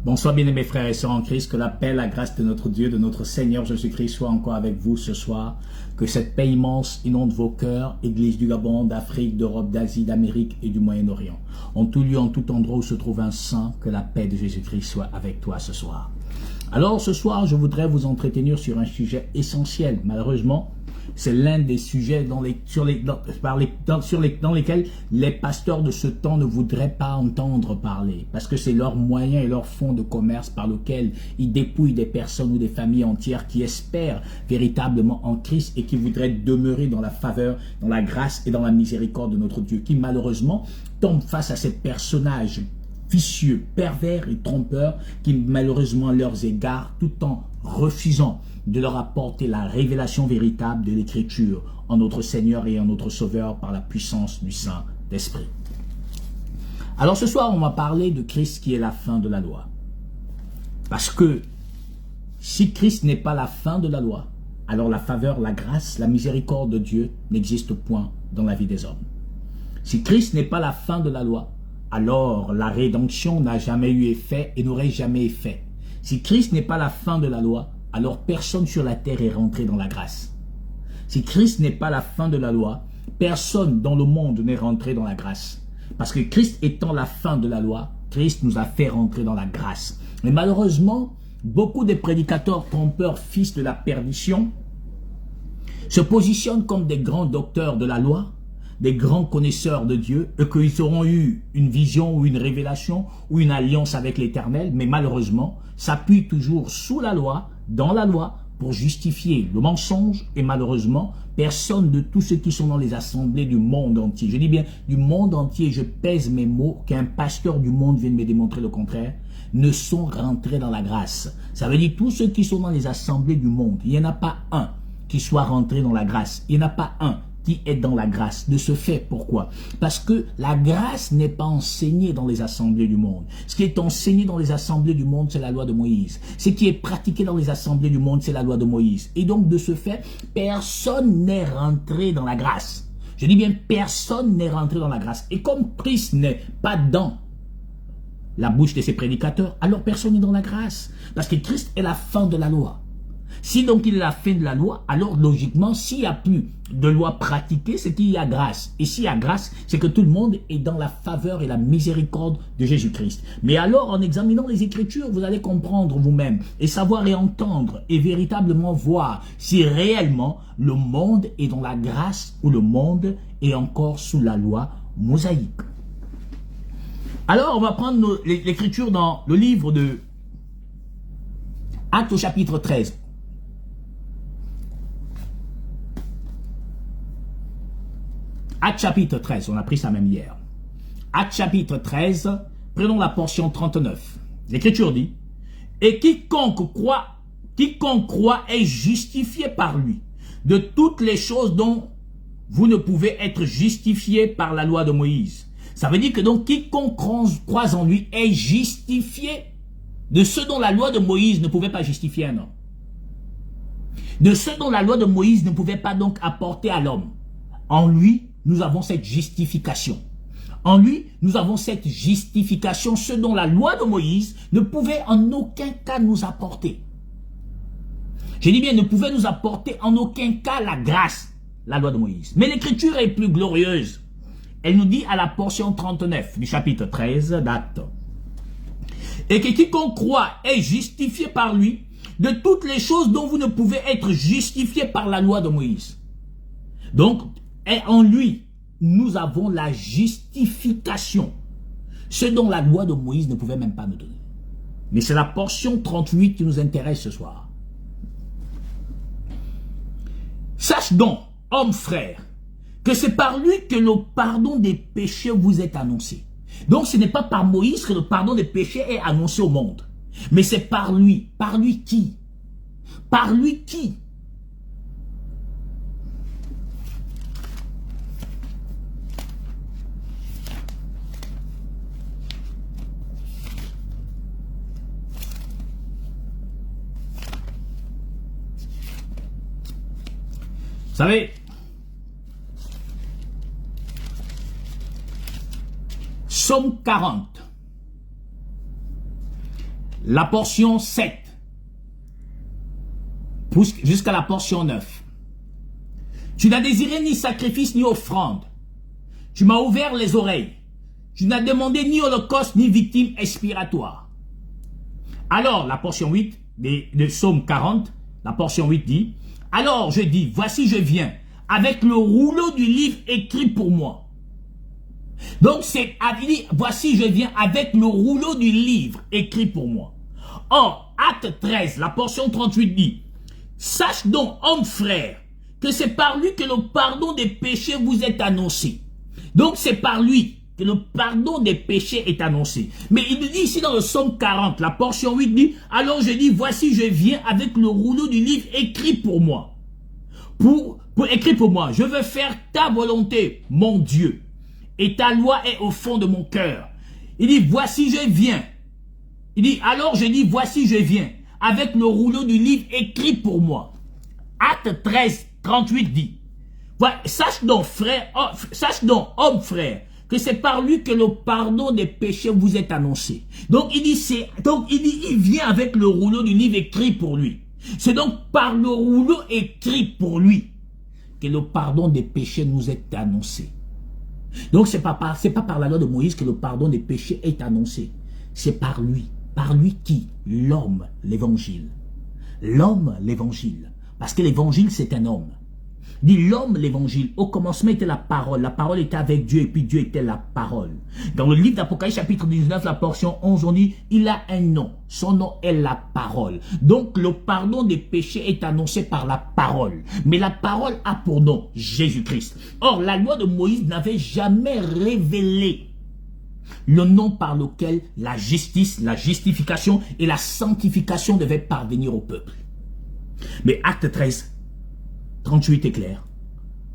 Bonsoir bien-aimés frères et sœurs en Christ, que la paix, la grâce de notre Dieu, de notre Seigneur Jésus-Christ soit encore avec vous ce soir. Que cette paix immense inonde vos cœurs, Église du Gabon, d'Afrique, d'Europe, d'Asie, d'Amérique et du Moyen-Orient. En tout lieu, en tout endroit où se trouve un saint, que la paix de Jésus-Christ soit avec toi ce soir. Alors ce soir, je voudrais vous entretenir sur un sujet essentiel. Malheureusement, c'est l'un des sujets dans lesquels les pasteurs de ce temps ne voudraient pas entendre parler. Parce que c'est leur moyen et leur fonds de commerce par lequel ils dépouillent des personnes ou des familles entières qui espèrent véritablement en Christ et qui voudraient demeurer dans la faveur, dans la grâce et dans la miséricorde de notre Dieu. Qui malheureusement tombent face à ces personnages vicieux, pervers et trompeurs qui malheureusement leurs égards tout en refusant de leur apporter la révélation véritable de l'Écriture en notre Seigneur et en notre Sauveur par la puissance du Saint-Esprit. Alors ce soir, on va parler de Christ qui est la fin de la loi. Parce que si Christ n'est pas la fin de la loi, alors la faveur, la grâce, la miséricorde de Dieu n'existe point dans la vie des hommes. Si Christ n'est pas la fin de la loi, alors la rédemption n'a jamais eu effet et n'aurait jamais effet. Si Christ n'est pas la fin de la loi, alors personne sur la terre est rentré dans la grâce. Si Christ n'est pas la fin de la loi, personne dans le monde n'est rentré dans la grâce. Parce que Christ étant la fin de la loi, Christ nous a fait rentrer dans la grâce. Mais malheureusement, beaucoup de prédicateurs trompeurs, fils de la perdition, se positionnent comme des grands docteurs de la loi, des grands connaisseurs de Dieu, et qu'ils auront eu une vision ou une révélation ou une alliance avec l'Éternel, mais malheureusement, s'appuient toujours sous la loi, dans la loi, pour justifier le mensonge, et malheureusement, personne de tous ceux qui sont dans les assemblées du monde entier, je dis bien du monde entier, je pèse mes mots, qu'un pasteur du monde vienne me démontrer le contraire, ne sont rentrés dans la grâce. Ça veut dire tous ceux qui sont dans les assemblées du monde, il n'y en a pas un qui soit rentré dans la grâce, il n'y en a pas un qui est dans la grâce. De ce fait, pourquoi? Parce que la grâce n'est pas enseignée dans les assemblées du monde. Ce qui est enseigné dans les assemblées du monde, c'est la loi de Moïse. Ce qui est pratiqué dans les assemblées du monde, c'est la loi de Moïse. Et donc, de ce fait, personne n'est rentré dans la grâce. Je dis bien, personne n'est rentré dans la grâce. Et comme Christ n'est pas dans la bouche de ses prédicateurs, alors personne n'est dans la grâce. Parce que Christ est la fin de la loi. Si donc il est la fin de la loi, alors logiquement, s'il n'y a plus de loi pratiquée, c'est qu'il y a grâce. Et s'il y a grâce, c'est que tout le monde est dans la faveur et la miséricorde de Jésus-Christ. Mais alors, en examinant les Écritures, vous allez comprendre vous-même et savoir et entendre et véritablement voir si réellement le monde est dans la grâce ou le monde est encore sous la loi mosaïque. Alors, on va prendre l'Écriture dans le livre de Actes au chapitre 13. Actes chapitre 13, on a pris ça même hier. Actes chapitre 13, prenons la portion 39. L'Écriture dit, « Et quiconque croit est justifié par lui, de toutes les choses dont vous ne pouvez être justifié par la loi de Moïse. » Ça veut dire que donc quiconque croit en lui est justifié de ce dont la loi de Moïse ne pouvait pas justifier un homme. De ce dont la loi de Moïse ne pouvait pas donc apporter à l'homme. En lui, nous avons cette justification. En lui, nous avons cette justification, ce dont la loi de Moïse ne pouvait en aucun cas nous apporter. Je dis bien, ne pouvait nous apporter en aucun cas la grâce, la loi de Moïse. Mais l'Écriture est plus glorieuse. Elle nous dit à la portion 39 du chapitre 13 d'Actes. Et que quiconque croit est justifié par lui de toutes les choses dont vous ne pouvez être justifié par la loi de Moïse. Donc, et en lui, nous avons la justification. Ce dont la loi de Moïse ne pouvait même pas nous donner. Mais c'est la portion 38 qui nous intéresse ce soir. Sache donc, homme frère, que c'est par lui que le pardon des péchés vous est annoncé. Donc ce n'est pas par Moïse que le pardon des péchés est annoncé au monde. Mais c'est par lui. Par lui qui? Par lui qui? Vous savez, Psaume 40, la portion 7, jusqu'à la portion 9. Tu n'as désiré ni sacrifice ni offrande. Tu m'as ouvert les oreilles. Tu n'as demandé ni holocauste ni victime expiratoire. Alors, la portion 8 de Psaume 40, la portion 8 dit, alors je dis, voici je viens, avec le rouleau du livre écrit pour moi. Donc, voici je viens avec le rouleau du livre écrit pour moi. Or, acte 13, la portion 38 dit, sache donc, homme frère, que c'est par lui que le pardon des péchés vous est annoncé. Donc, c'est par lui que le pardon des péchés est annoncé. Mais il dit ici dans le psaume 40, la portion 8 dit, alors je dis, voici je viens avec le rouleau du livre écrit pour moi. Écrit pour moi, je veux faire ta volonté, mon Dieu, et ta loi est au fond de mon cœur. Il dit, voici je viens. Il dit, alors je dis, voici je viens, avec le rouleau du livre écrit pour moi. Acte 13, 38 dit, sache donc, homme frère, que c'est par lui que le pardon des péchés vous est annoncé. Donc il dit, il vient avec le rouleau du livre écrit pour lui. C'est donc par le rouleau écrit pour lui que le pardon des péchés nous est annoncé. Donc c'est pas par la loi de Moïse que le pardon des péchés est annoncé. C'est par lui. Par lui qui? L'homme, l'évangile. L'homme, l'évangile. Parce que l'évangile, c'est un homme. Dit l'homme, l'évangile. Au commencement était la parole. La parole était avec Dieu et puis Dieu était la parole. Dans le livre d'Apocalypse chapitre 19, la portion 11, on dit, il a un nom. Son nom est la parole. Donc le pardon des péchés est annoncé par la parole. Mais la parole a pour nom Jésus-Christ. Or, la loi de Moïse n'avait jamais révélé le nom par lequel la justice, la justification et la sanctification devaient parvenir au peuple. Mais acte 13, 38 est clair.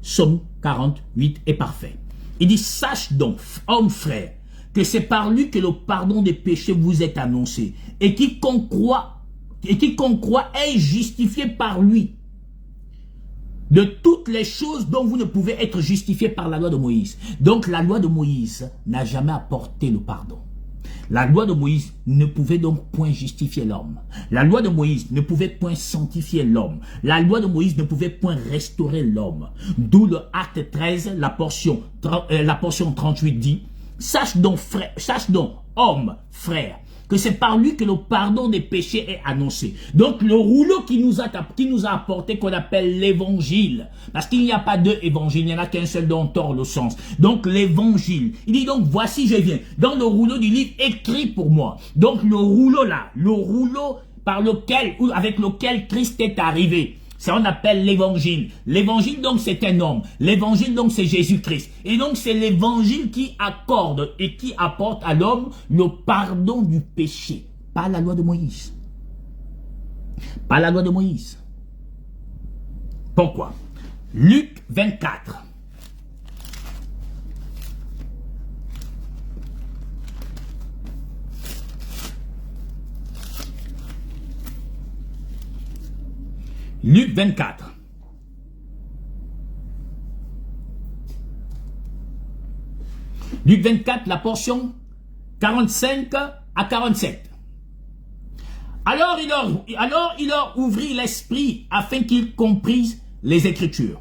Psaume 48 est parfait. Il dit, sache donc, homme frère, que c'est par lui que le pardon des péchés vous est annoncé. Et quiconque croit est justifié par lui. De toutes les choses dont vous ne pouvez être justifié par la loi de Moïse. Donc la loi de Moïse n'a jamais apporté le pardon. La loi de Moïse ne pouvait donc point justifier l'homme. La loi de Moïse ne pouvait point sanctifier l'homme. La loi de Moïse ne pouvait point restaurer l'homme. D'où le acte 13, la portion 38 dit, sache donc, homme, frère, que c'est par lui que le pardon des péchés est annoncé. Donc le rouleau qui nous a apporté, qu'on appelle l'évangile, parce qu'il n'y a pas deux évangiles, il n'y en a qu'un seul dont on tord le sens. Donc l'évangile, il dit donc voici je viens, dans le rouleau du livre écrit pour moi. Donc le rouleau là, le rouleau avec lequel Christ est arrivé, ça on appelle l'évangile. L'évangile donc c'est un homme. L'évangile donc c'est Jésus-Christ. Et donc c'est l'évangile qui accorde et qui apporte à l'homme le pardon du péché. Pas la loi de Moïse. Pas la loi de Moïse. Pourquoi? Luc 24. Luc 24. Luc 24, la portion 45 à 47. Alors il leur ouvrit l'esprit afin qu'ils comprissent les Écritures.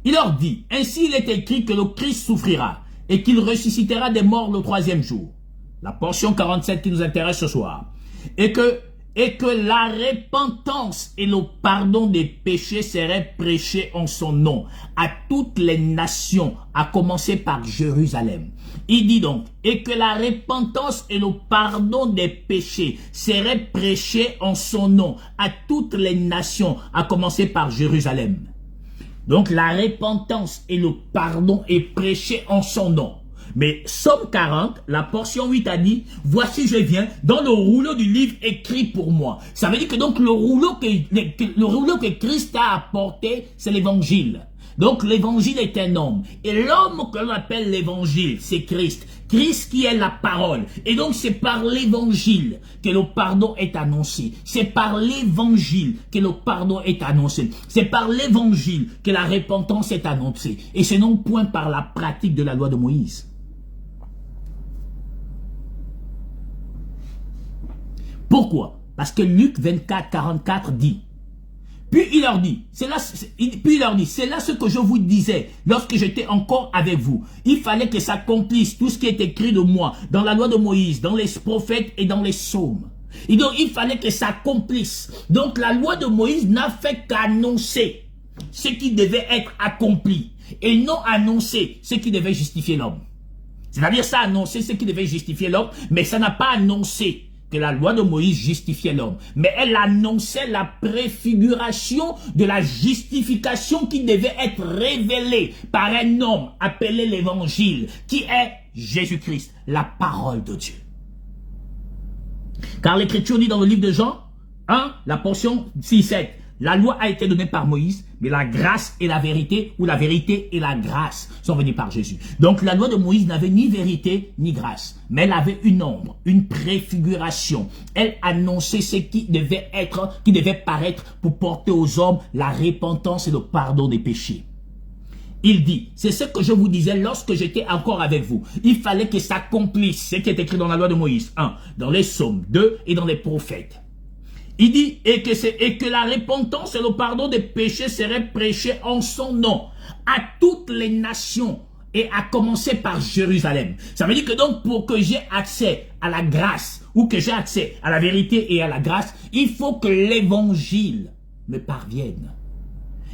Il leur dit, ainsi il est écrit que le Christ souffrira et qu'il ressuscitera des morts le troisième jour. La portion 47 qui nous intéresse ce soir. Et que la repentance et le pardon des péchés seraient prêchés en son nom à toutes les nations, à commencer par Jérusalem. Il dit donc, et que la repentance et le pardon des péchés seraient prêchés en son nom à toutes les nations, à commencer par Jérusalem. Donc la repentance et le pardon est prêché en son nom. Mais Psaume 40, la portion 8 a dit, voici je viens dans le rouleau du livre écrit pour moi. Ça veut dire que donc le rouleau que Christ a apporté, c'est l'évangile. Donc l'évangile est un homme. Et l'homme que l'on appelle l'évangile, c'est Christ. Christ qui est la parole. Et donc c'est par l'évangile que le pardon est annoncé. C'est par l'évangile que le pardon est annoncé. C'est par l'évangile que la repentance est annoncée. Et c'est non point par la pratique de la loi de Moïse. Pourquoi? Parce que Luc 24, 44 dit, puis il leur dit, c'est là ce que je vous disais lorsque j'étais encore avec vous. Il fallait que s'accomplisse tout ce qui est écrit de moi dans la loi de Moïse, dans les prophètes et dans les psaumes. Et donc il fallait que s'accomplisse. Donc la loi de Moïse n'a fait qu'annoncer ce qui devait être accompli et non annoncer ce qui devait justifier l'homme. C'est-à-dire ça a annoncé ce qui devait justifier l'homme, mais ça n'a pas annoncé que la loi de Moïse justifiait l'homme. Mais elle annonçait la préfiguration de la justification qui devait être révélée par un homme appelé l'évangile, qui est Jésus-Christ, la parole de Dieu. Car l'écriture dit dans le livre de Jean, 1, la portion 6-7, la loi a été donnée par Moïse, mais la grâce et la vérité, ou la vérité et la grâce, sont venues par Jésus. Donc la loi de Moïse n'avait ni vérité ni grâce, mais elle avait une ombre, une préfiguration. Elle annonçait ce qui devait être, qui devait paraître pour porter aux hommes la repentance et le pardon des péchés. Il dit, c'est ce que je vous disais lorsque j'étais encore avec vous. Il fallait que s'accomplisse ce qui est écrit dans la loi de Moïse, 1, dans les psaumes, 2, et dans les prophètes. Il dit, et que la repentance et le pardon des péchés seraient prêchés en son nom à toutes les nations et à commencer par Jérusalem. Ça veut dire que donc pour que j'ai accès à la grâce ou que j'ai accès à la vérité et à la grâce, il faut que l'évangile me parvienne.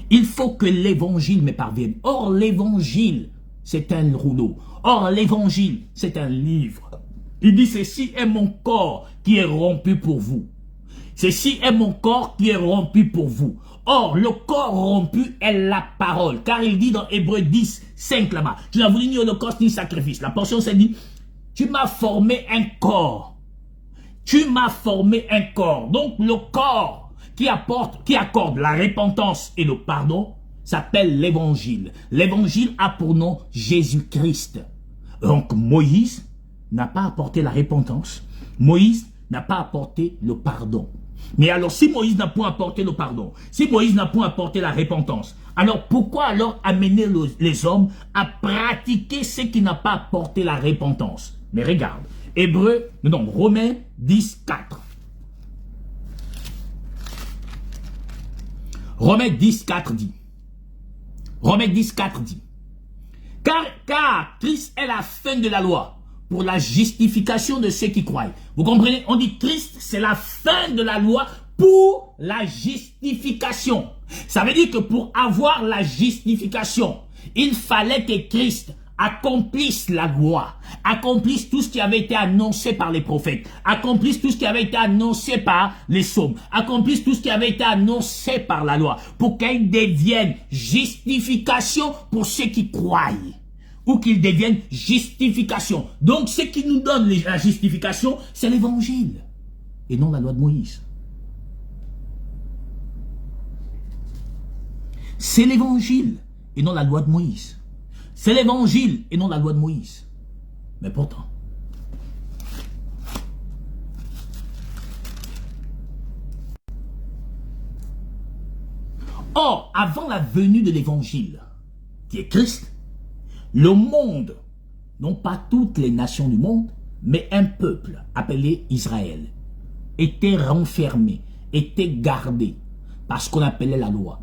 Il faut que l'évangile me parvienne. Or, l'évangile, c'est un rouleau. Or, l'évangile, c'est un livre. Il dit, ceci est mon corps qui est rompu pour vous. Ceci est mon corps qui est rompu pour vous. Or, le corps rompu est la parole. Car il dit dans Hébreux 10, 5 là-bas, tu n'as voulu ni holocauste ni sacrifice. La portion s'est dit, tu m'as formé un corps. Tu m'as formé un corps. Donc, le corps qui accorde la repentance et le pardon s'appelle l'évangile. L'évangile a pour nom Jésus-Christ. Donc, Moïse n'a pas apporté la repentance. Moïse n'a pas apporté le pardon. Mais alors, si Moïse n'a point apporté le pardon, si Moïse n'a point apporté la repentance, alors pourquoi alors amener les hommes à pratiquer ce qui n'a pas apporté la repentance? Mais regarde, Romains 10, 4. Romains 10, 4 dit. Romains 10, 4 dit. Car Christ est la fin de la loi pour la justification de ceux qui croient. Vous comprenez? On dit Christ, c'est la fin de la loi pour la justification. Ça veut dire que pour avoir la justification, il fallait que Christ accomplisse la loi, accomplisse tout ce qui avait été annoncé par les prophètes, accomplisse tout ce qui avait été annoncé par les psaumes, accomplisse tout ce qui avait été annoncé par la loi, pour qu'elle devienne justification pour ceux qui croient. Ou qu'il devienne justification. Donc, ce qui nous donne la justification, c'est l'évangile. Et non la loi de Moïse. C'est l'évangile et non la loi de Moïse. C'est l'évangile et non la loi de Moïse. Mais pourtant, or, avant la venue de l'évangile, qui est Christ, le monde, non pas toutes les nations du monde, mais un peuple appelé Israël, était renfermé, était gardé par ce qu'on appelait la loi.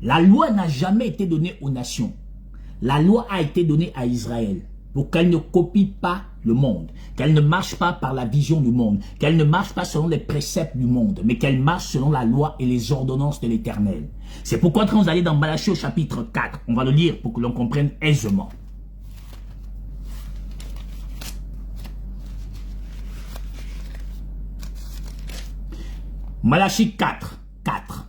La loi n'a jamais été donnée aux nations. La loi a été donnée à Israël pour qu'elle ne copie pas le monde, qu'elle ne marche pas par la vision du monde, qu'elle ne marche pas selon les préceptes du monde, mais qu'elle marche selon la loi et les ordonnances de l'Éternel. C'est pourquoi quand vous allez dans Malachie au chapitre 4, on va le lire pour que l'on comprenne aisément. Malachie 4, 4.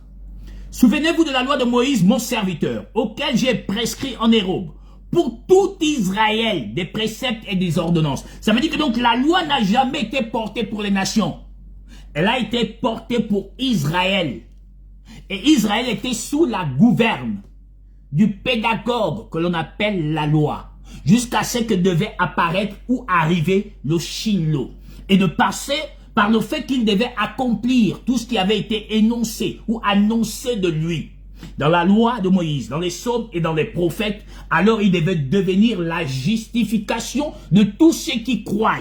Souvenez-vous de la loi de Moïse, mon serviteur, auquel j'ai prescrit en Hérobe, pour tout Israël, des préceptes et des ordonnances. Ça veut dire que donc la loi n'a jamais été portée pour les nations. Elle a été portée pour Israël. Et Israël était sous la gouverne du pédagogue que l'on appelle la loi, jusqu'à ce que devait apparaître ou arriver le Shiloh. Et de passer par le fait qu'il devait accomplir tout ce qui avait été énoncé ou annoncé de lui dans la loi de Moïse, dans les psaumes et dans les prophètes, alors il devait devenir la justification de tous ceux qui croient.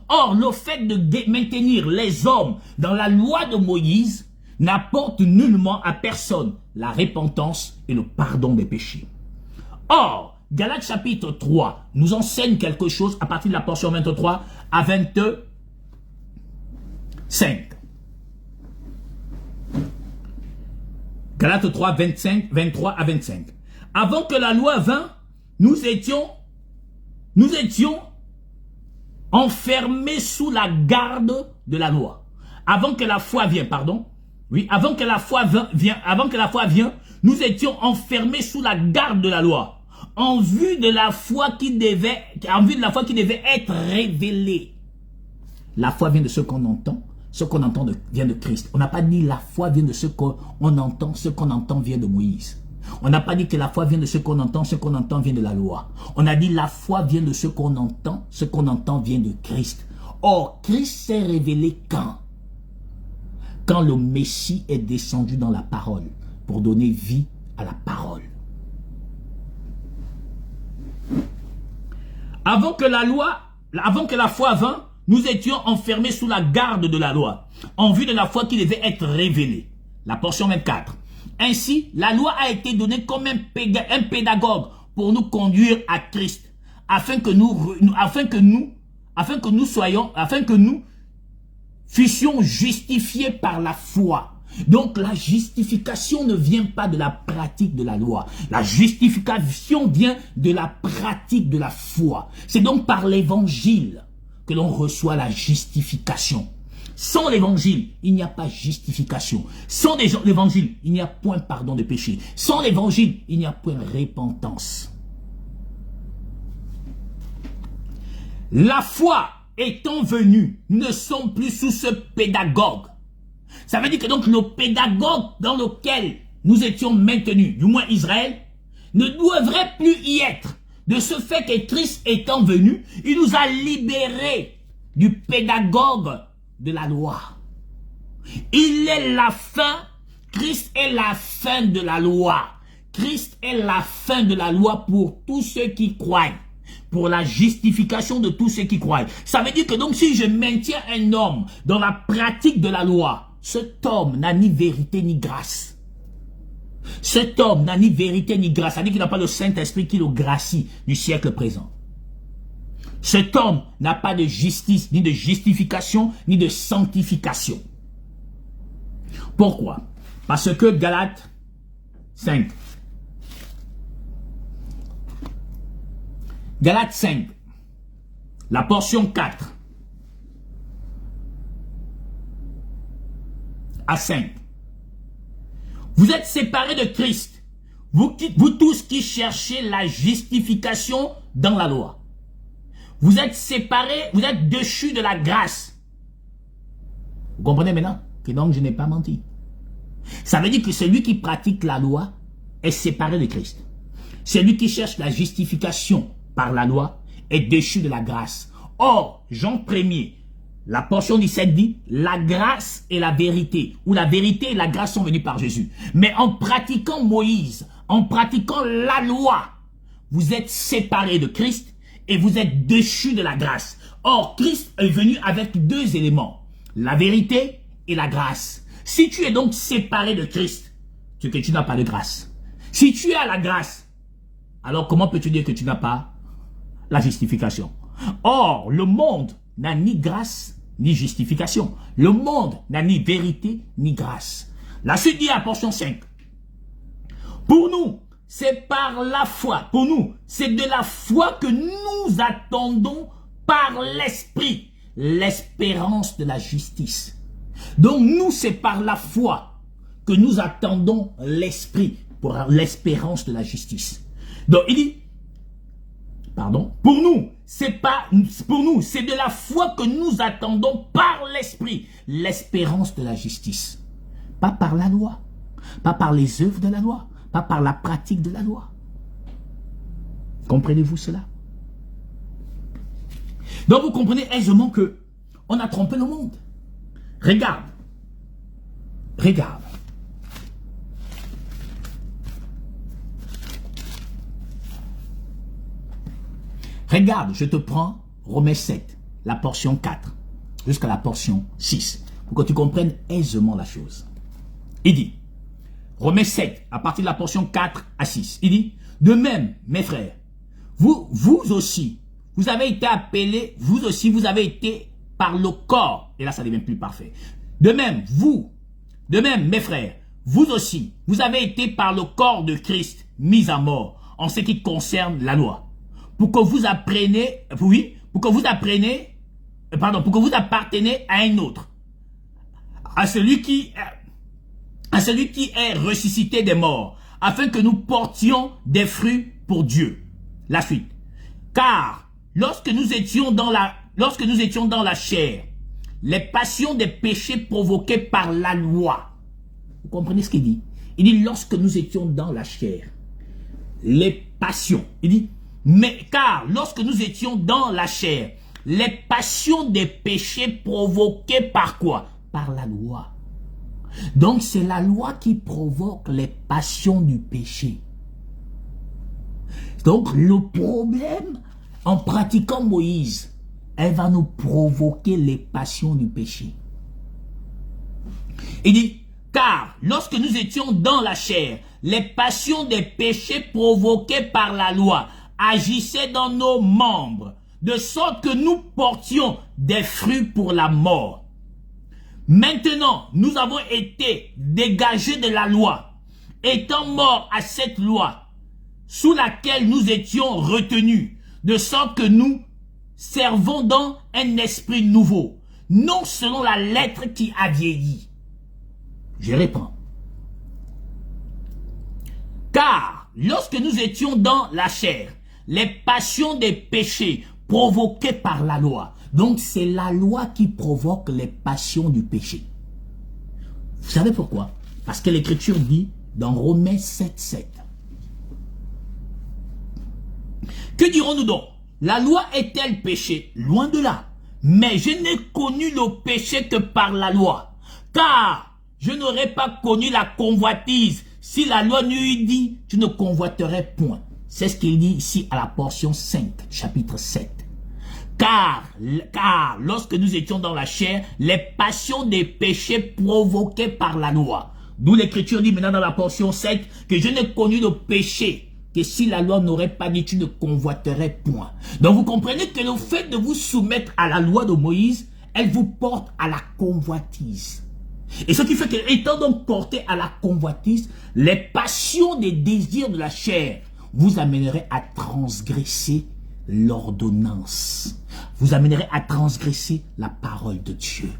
Or, le fait de maintenir les hommes dans la loi de Moïse n'apporte nullement à personne la repentance et le pardon des péchés. Or, Galates chapitre 3 nous enseigne quelque chose à partir de la portion 23 à 25. Galates 3, 23 à 25. Avant que la loi vînt, nous étions enfermés sous la garde de la loi. Avant que la foi vienne, pardon. Oui, avant que la foi vienne, nous étions enfermés sous la garde de la loi. En vue de la foi qui devait être révélée. La foi vient de ce qu'on entend. Ce qu'on entend vient de Christ. On n'a pas dit la foi vient de ce qu'on entend. Ce qu'on entend vient de Moïse. On n'a pas dit que la foi vient de ce qu'on entend vient de la loi. On a dit la foi vient de ce qu'on entend vient de Christ. Or, Christ s'est révélé quand? Quand le Messie est descendu dans la parole pour donner vie à la parole. Avant que la foi vînt, nous étions enfermés sous la garde de la loi, en vue de la foi qui devait être révélée. La portion 24. Ainsi, la loi a été donnée comme un pédagogue pour nous conduire à Christ, afin que nous fussions justifiés par la foi. Donc la justification ne vient pas de la pratique de la loi. La justification vient de la pratique de la foi. C'est donc par l'évangile que l'on reçoit la justification. Sans l'évangile, il n'y a pas justification. Sans l'évangile, il n'y a point pardon de péché. Sans l'évangile, il n'y a point repentance. La foi étant venue, nous ne sommes plus sous ce pédagogue. Ça veut dire que donc le pédagogue dans lequel nous étions maintenus, du moins Israël, ne devrait plus y être. De ce fait que Christ étant venu, il nous a libérés du pédagogue de la loi. Il est la fin, Christ est la fin de la loi. Christ est la fin de la loi pour tous ceux qui croient. Pour la justification de tous ceux qui croient. Ça veut dire que donc si je maintiens un homme dans la pratique de la loi, cet homme n'a ni vérité ni grâce. Cet homme n'a ni vérité ni grâce. Ça veut dire qu'il n'a pas le Saint-Esprit qui le gracie du siècle présent. Cet homme n'a pas de justice, ni de justification, ni de sanctification. Pourquoi? Parce que Galates 5. Galates 5, la portion 4 à 5. Vous êtes séparés de Christ, vous tous qui cherchez la justification dans la loi. Vous êtes séparés, vous êtes déchus de la grâce. Vous comprenez maintenant que donc je n'ai pas menti. Ça veut dire que celui qui pratique la loi est séparé de Christ. Celui qui cherche la justification par la loi est déchu de la grâce. Or, Jean 1er, la portion 17 dit, la grâce et la vérité, ou la vérité et la grâce sont venues par Jésus. Mais en pratiquant Moïse, en pratiquant la loi, vous êtes séparés de Christ et vous êtes déchus de la grâce. Or, Christ est venu avec deux éléments, la vérité et la grâce. Si tu es donc séparé de Christ, c'est que tu n'as pas de grâce. Si tu as la grâce, alors comment peux-tu dire que tu n'as pas la justification? Or, le monde n'a ni grâce ni justification. Le monde n'a ni vérité ni grâce. La suite dit à portion 5. Pour nous, c'est par la foi. Pour nous, c'est de la foi que nous attendons par l'esprit l'espérance de la justice. Donc nous, c'est par la foi que nous attendons l'esprit pour l'espérance de la justice. Donc il dit, pardon, pour nous, c'est de la foi que nous attendons par l'esprit l'espérance de la justice. Pas par la loi, pas par les œuvres de la loi, pas par la pratique de la loi. Comprenez-vous cela? Donc vous comprenez aisément que on a trompé le monde. Regarde. Regarde. Regarde, je te prends Romains 7. la portion 4 jusqu'à la portion 6, pour que tu comprennes aisément la chose. Il dit, Romains 7, à partir de la portion 4 à 6, il dit, de même, mes frères, vous aussi, vous avez été appelés, vous aussi, vous avez été par le corps, et là ça devient plus parfait. De même, mes frères, vous aussi, vous avez été par le corps de Christ mis à mort en ce qui concerne la loi, pour que vous appreniez, pour que vous appartenez à un autre, à celui qui est ressuscité des morts, afin que nous portions des fruits pour Dieu. La suite. Car lorsque nous étions dans la chair, les passions des péchés provoqués par la loi. Vous comprenez ce qu'il dit? Il dit lorsque nous étions dans la chair, les passions. Il dit, mais car lorsque nous étions dans la chair, les passions des péchés provoquées par quoi? Par la loi. Donc c'est la loi qui provoque les passions du péché. Donc le problème, en pratiquant Moïse, elle va nous provoquer les passions du péché. Il dit, car lorsque nous étions dans la chair, les passions des péchés provoqués par la loi agissaient dans nos membres, de sorte que nous portions des fruits pour la mort. Maintenant, nous avons été dégagés de la loi, étant morts à cette loi, sous laquelle nous étions retenus, de sorte que nous servons dans un esprit nouveau, non selon la lettre qui a vieilli. Je reprends. Car, lorsque nous étions dans la chair, les passions des péchés provoquées par la loi, donc c'est la loi qui provoque les passions du péché. Vous savez pourquoi? Parce que l'Écriture dit dans Romains 7:7. Que dirons-nous donc? La loi est-elle péché? Loin de là. Mais je n'ai connu le péché que par la loi. Car je n'aurais pas connu la convoitise si la loi n'eût dit « tu ne convoiterais point ». C'est ce qu'il dit ici à la portion 5, chapitre 7. Car lorsque nous étions dans la chair, les passions des péchés provoquées par la loi. D'où l'Écriture dit maintenant dans la portion 7 que je n'ai connu le péché que si la loi n'aurait pas dit tu ne convoiterais point. Donc vous comprenez que le fait de vous soumettre à la loi de Moïse, elle vous porte à la convoitise. Et ce qui fait que, étant donc porté à la convoitise, les passions des désirs de la chair vous amèneraient à transgresser l'ordonnance. Vous amènerez à transgresser la parole de Dieu.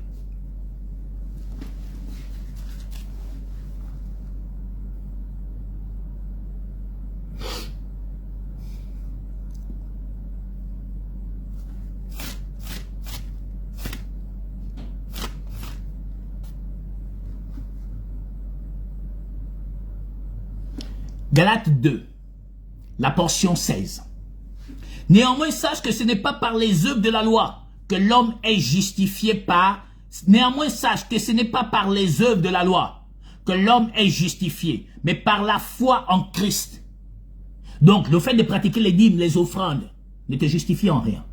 Galates 2, la portion 16. Néanmoins, sache que ce n'est pas par les œuvres de la loi que l'homme est justifié par... Néanmoins, sache que ce n'est pas par les œuvres de la loi que l'homme est justifié, mais par la foi en Christ. Donc, le fait de pratiquer les dîmes, les offrandes, ne te justifie en rien.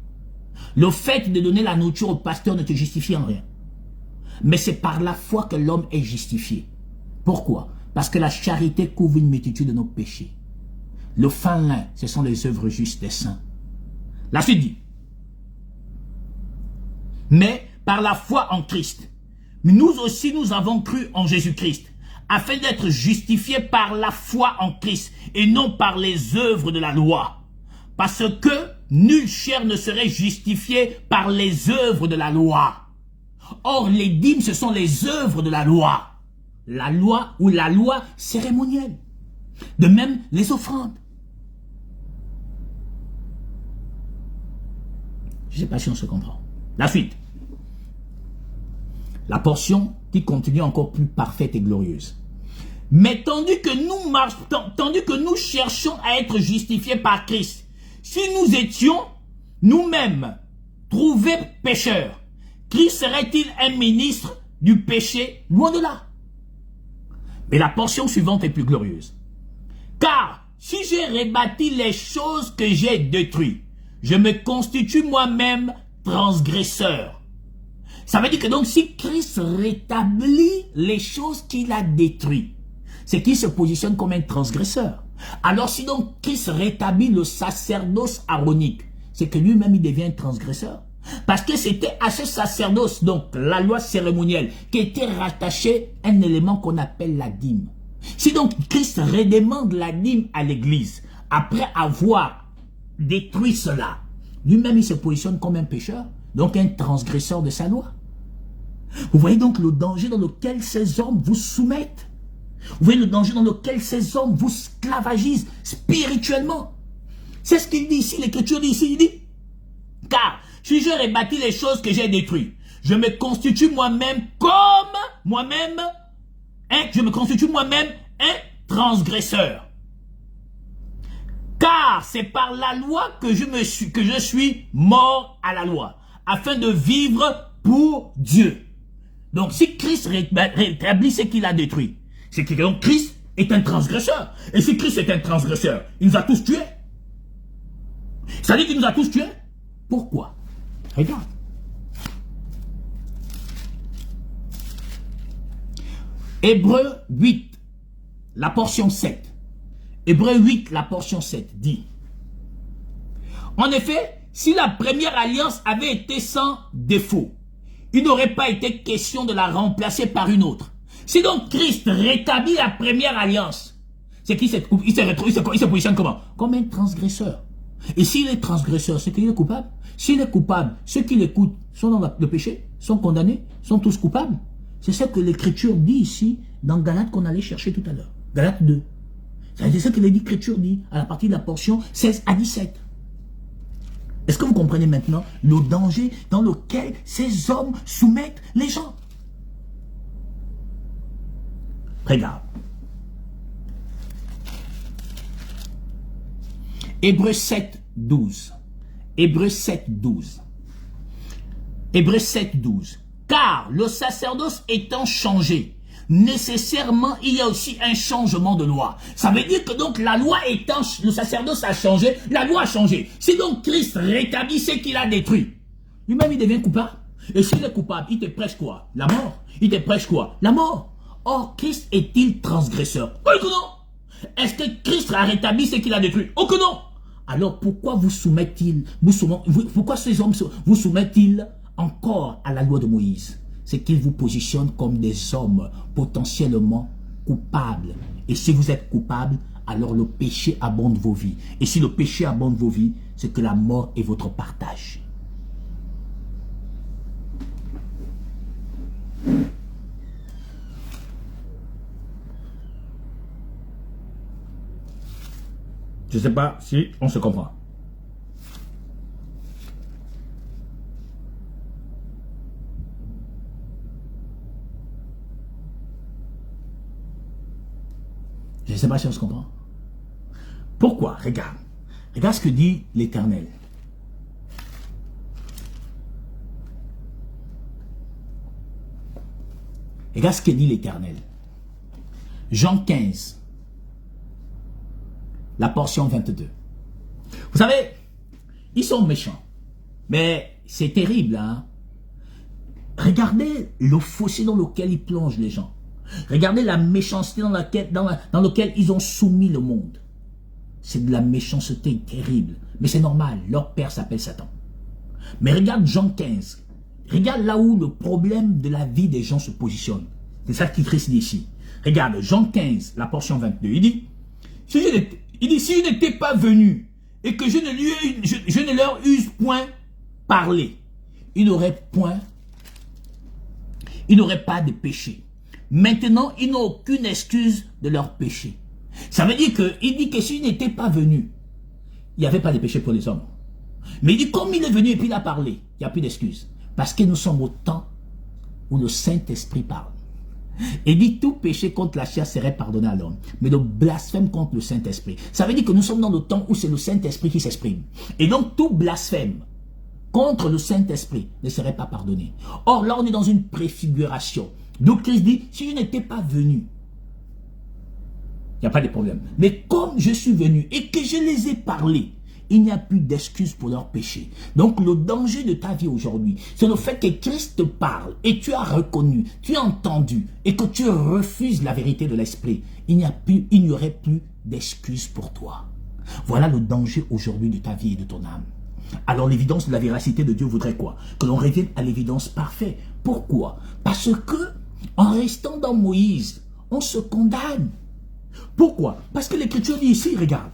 Le fait de donner la nourriture au pasteur ne te justifie en rien. Mais c'est par la foi que l'homme est justifié. Pourquoi? Parce que la charité couvre une multitude de nos péchés. Le fin lin, ce sont les œuvres justes des saints. La suite dit, mais par la foi en Christ, nous aussi nous avons cru en Jésus-Christ, afin d'être justifiés par la foi en Christ, et non par les œuvres de la loi. Parce que nulle chair ne serait justifiée par les œuvres de la loi. Or, les dîmes, ce sont les œuvres de la loi. La loi ou la loi cérémonielle. De même, les offrandes. Je ne sais pas si on se comprend. La suite. La portion qui continue encore plus parfaite et glorieuse. Mais tandis que nous cherchons à être justifiés par Christ, si nous étions nous-mêmes trouvés pécheurs, Christ serait-il un ministre du péché? Loin de là. Mais la portion suivante est plus glorieuse. Car si j'ai rebâti les choses que j'ai détruites, je me constitue moi-même transgresseur. Ça veut dire que donc si Christ rétablit les choses qu'il a détruites, c'est qu'il se positionne comme un transgresseur. Alors si donc Christ rétablit le sacerdoce aaronique, c'est que lui-même il devient un transgresseur. Parce que c'était à ce sacerdoce, donc la loi cérémonielle, qui était rattaché un élément qu'on appelle la dîme. Si donc Christ redemande la dîme à l'église, après avoir détruit cela, lui-même il se positionne comme un pécheur, donc un transgresseur de sa loi. Vous voyez donc le danger dans lequel ces hommes vous soumettent. Vous voyez le danger dans lequel ces hommes vous sclavagisent spirituellement. C'est ce qu'il dit ici, l'Écriture dit ici, il dit, car si je rebâtis les choses que j'ai détruites, je me constitue moi-même je me constitue moi-même un transgresseur. Car c'est par la loi que je suis mort à la loi, afin de vivre pour Dieu. Donc si Christ rétablit ce qu'il a détruit, c'est que donc Christ est un transgresseur. Et si Christ est un transgresseur, il nous a tous tués. Ça dit qu'il nous a tous tués. Pourquoi? Regarde. Hébreux 8, la portion 7. Hébreux 8, la portion 7 dit: en effet, si la première alliance avait été sans défaut, il n'aurait pas été question de la remplacer par une autre. Si donc Christ rétablit la première alliance, c'est qu'il se positionne comment? Comme un transgresseur. Et s'il est transgresseur, c'est qu'il est coupable. S'il est coupable, ceux qui l'écoutent sont dans le péché, sont condamnés, sont tous coupables. C'est ce que l'Écriture dit ici dans Galates qu'on allait chercher tout à l'heure. Galates 2. C'est ce que l'Écriture dit à la partie de la portion 16 à 17. Est-ce que vous comprenez maintenant le danger dans lequel ces hommes soumettent les gens? Regarde. Hébreux 7, 12. Hébreux 7, 12. Hébreux 7, 12. Car le sacerdoce étant changé, nécessairement il y a aussi un changement de loi. Ça veut dire que donc la loi étant, le sacerdoce a changé, la loi a changé. Si donc Christ rétablit ce qu'il a détruit, lui-même il devient coupable. Et s'il est coupable, il te prêche quoi? La mort. Il te prêche quoi? La mort. Or, Christ est-il transgresseur? Oh que non. Est-ce que Christ a rétabli ce qu'il a détruit? Oh que non. Alors pourquoi vous soumettent-ils, pourquoi ces hommes vous soumettent-ils encore à la loi de Moïse? C'est qu'ils vous positionnent comme des hommes potentiellement coupables. Et si vous êtes coupable, alors le péché abonde vos vies. Et si le péché abonde vos vies, c'est que la mort est votre partage. Je ne sais pas si on se comprend. Je ne sais pas si on se comprend. Pourquoi? Regarde. Regarde ce que dit l'Éternel. Regarde ce que dit l'Éternel. Jean 15. La portion 22. Vous savez, ils sont méchants. Mais c'est terrible, hein. Regardez le fossé dans lequel ils plongent les gens. Regardez la méchanceté dans laquelle ils ont soumis le monde. C'est de la méchanceté terrible. Mais c'est normal, leur père s'appelle Satan. Mais regarde Jean 15. Regarde là où le problème de la vie des gens se positionne. C'est ça qui Christ dit ici. Regarde, Jean 15, la portion 22. Il dit, si je n'étais pas venu et que je ne leur eusse point parlé, ils n'auraient pas de péché. Maintenant, ils n'ont aucune excuse de leur péché. Ça veut dire qu'il dit que s'il n'était pas venu, il n'y avait pas de péché pour les hommes. Mais il dit, comme il est venu et puis il a parlé, il n'y a plus d'excuse. Parce que nous sommes au temps où le Saint-Esprit parle. Et dit, tout péché contre la chair serait pardonné à l'homme. Mais le blasphème contre le Saint-Esprit. Ça veut dire que nous sommes dans le temps où c'est le Saint-Esprit qui s'exprime. Et donc, tout blasphème contre le Saint-Esprit ne serait pas pardonné. Or, là, on est dans une préfiguration. Donc, Christ dit, si je n'étais pas venu, il n'y a pas de problème. Mais comme je suis venu et que je les ai parlé, il n'y a plus d'excuses pour leur péché. Donc le danger de ta vie aujourd'hui, c'est le fait que Christ te parle et tu as reconnu, tu as entendu et que tu refuses la vérité de l'esprit. Il n'y aurait plus d'excuses pour toi. Voilà le danger aujourd'hui de ta vie et de ton âme. Alors l'évidence de la véracité de Dieu voudrait quoi? Que l'on revienne à l'évidence parfaite. Pourquoi? Parce que en restant dans Moïse, on se condamne. Pourquoi? Parce que l'Écriture dit ici, regarde.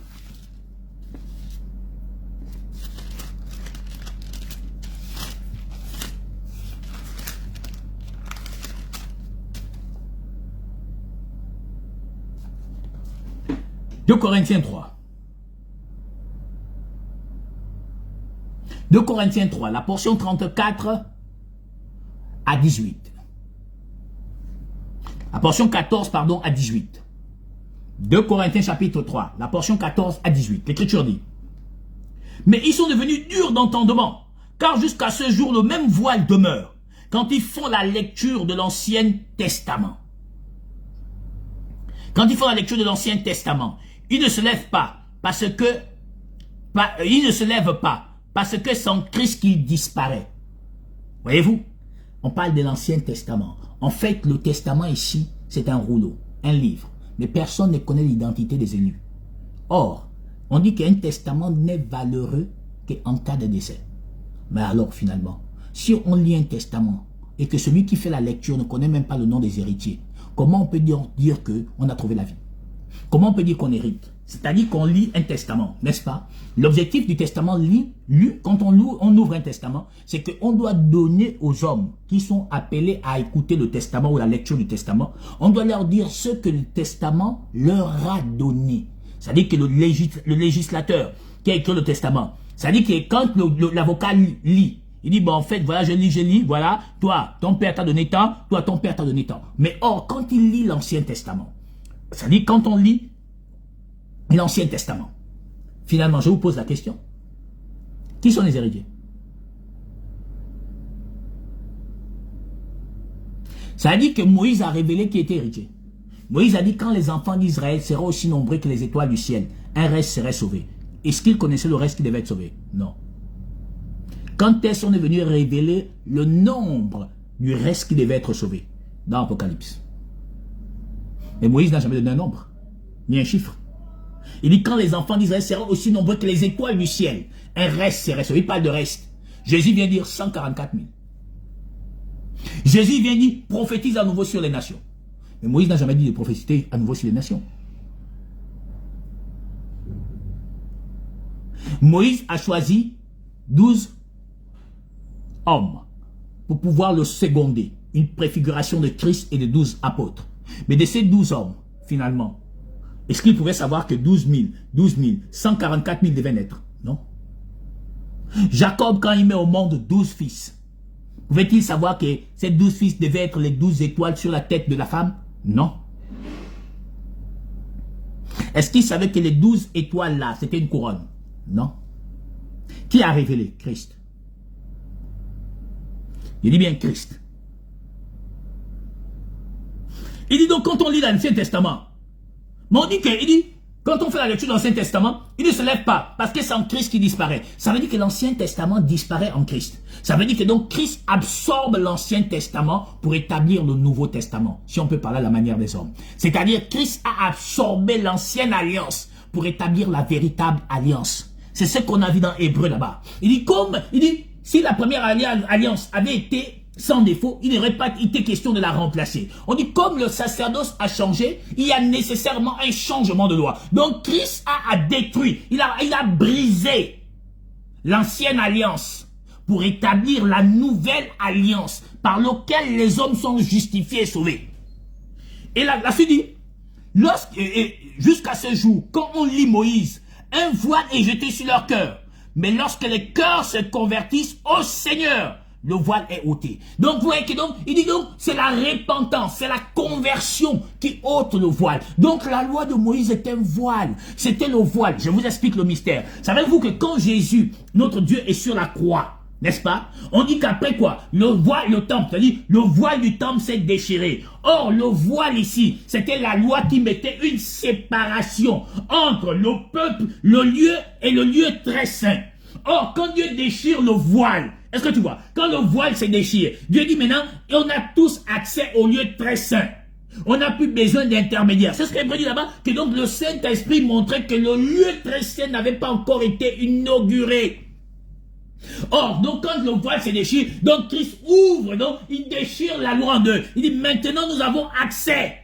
Deux Corinthiens 3. 2 Corinthiens 3, la portion 34 à 18. La portion 14, pardon, à 18. 2 Corinthiens chapitre 3, la portion 14 à 18. L'Écriture dit: mais ils sont devenus durs d'entendement, car jusqu'à ce jour le même voile demeure, quand ils font la lecture de l'Ancien Testament. Quand ils font la lecture de l'Ancien Testament, ils ne se lèvent pas, parce que c'est en Christ qu'il disparaît. Voyez-vous? On parle de l'Ancien Testament. En fait, le Testament ici, c'est un rouleau, un livre. Mais personne ne connaît l'identité des élus. Or, on dit qu'un testament n'est valeureux qu'en cas de décès. Mais alors, finalement, si on lit un testament et que celui qui fait la lecture ne connaît même pas le nom des héritiers, comment on peut dire qu'on a trouvé la vie? Comment on peut dire qu'on hérite? C'est-à-dire qu'on lit un testament, n'est-ce pas? L'objectif du testament quand on ouvre un testament, c'est qu'on doit donner aux hommes qui sont appelés à écouter le testament ou la lecture du testament, on doit leur dire ce que le testament leur a donné. C'est-à-dire que le législateur qui a écrit le testament, c'est-à-dire que quand l'avocat lit, il dit, bon, en fait, voilà, je lis, voilà, toi, ton père t'a donné tant, toi, ton père t'a donné tant. Mais or, quand il lit l'Ancien Testament, c'est-à-dire quand on lit l'Ancien Testament, finalement, je vous pose la question. Qui sont les héritiers? Ça a dit que Moïse a révélé qui était héritier. Moïse a dit quand les enfants d'Israël seront aussi nombreux que les étoiles du ciel, un reste serait sauvé. Est-ce qu'ils connaissaient le reste qui devait être sauvé? Non. Quand est-ce qu'on est venu révéler le nombre du reste qui devait être sauvé? Dans l'Apocalypse. Mais Moïse n'a jamais donné un nombre, ni un chiffre. Il dit quand les enfants d'Israël seront aussi nombreux que les étoiles du ciel, un reste serait sauvé. Il parle de reste. Jésus vient dire 144 000. Jésus vient dire prophétise à nouveau sur les nations. Mais Moïse n'a jamais dit de prophétiser à nouveau sur les nations. Moïse a choisi 12 hommes pour pouvoir le seconder. Une préfiguration de Christ et de 12 apôtres. Mais de ces 12 hommes, finalement, est-ce qu'il pouvait savoir que 12 000, 144 000 devaient naître? Non. Jacob, quand il met au monde 12 fils, pouvait-il savoir que ces 12 fils devaient être les 12 étoiles sur la tête de la femme? Non. Est-ce qu'il savait que les 12 étoiles là, c'était une couronne? Non. Qui a révélé? Christ. Il dit bien Christ. Il dit donc quand on lit l'Ancien Testament, mais on dit quand on fait la lecture de l'Ancien Testament, il ne se lève pas parce que c'est en Christ qui disparaît. Ça veut dire que l'Ancien Testament disparaît en Christ. Ça veut dire que donc Christ absorbe l'Ancien Testament pour établir le Nouveau Testament, si on peut parler à la manière des hommes. C'est-à-dire Christ a absorbé l'ancienne alliance pour établir la véritable alliance. C'est ce qu'on a vu dans Hébreu là-bas. Il dit si la première alliance avait été sans défaut, il n'aurait pas été question de la remplacer. On dit comme le sacerdoce a changé, il y a nécessairement un changement de loi. Donc Christ a détruit, il a brisé l'ancienne alliance pour établir la nouvelle alliance par laquelle les hommes sont justifiés et sauvés. Et la suite dit, jusqu'à ce jour, quand on lit Moïse, un voile est jeté sur leur cœur. Mais lorsque les cœurs se convertissent au Seigneur, le voile est ôté. Donc, vous voyez que il dit donc, c'est la repentance, c'est la conversion qui ôte le voile. Donc, la loi de Moïse est un voile. C'était le voile. Je vous explique le mystère. Savez-vous que quand Jésus, notre Dieu, est sur la croix, n'est-ce pas? On dit qu'après quoi? Le voile, le temple, c'est-à-dire le voile du temple s'est déchiré. Or, le voile ici, c'était la loi qui mettait une séparation entre le peuple, le lieu et le lieu très saint. Or, quand Dieu déchire le voile, est-ce que tu vois? Quand le voile s'est déchiré, Dieu dit maintenant, on a tous accès au lieu très saint. On n'a plus besoin d'intermédiaires. C'est ce qu'il dit là-bas, que donc le Saint-Esprit montrait que le lieu très saint n'avait pas encore été inauguré. Or, donc quand le voile se déchire, donc Christ ouvre, donc il déchire la loi en deux. Il dit maintenant nous avons accès.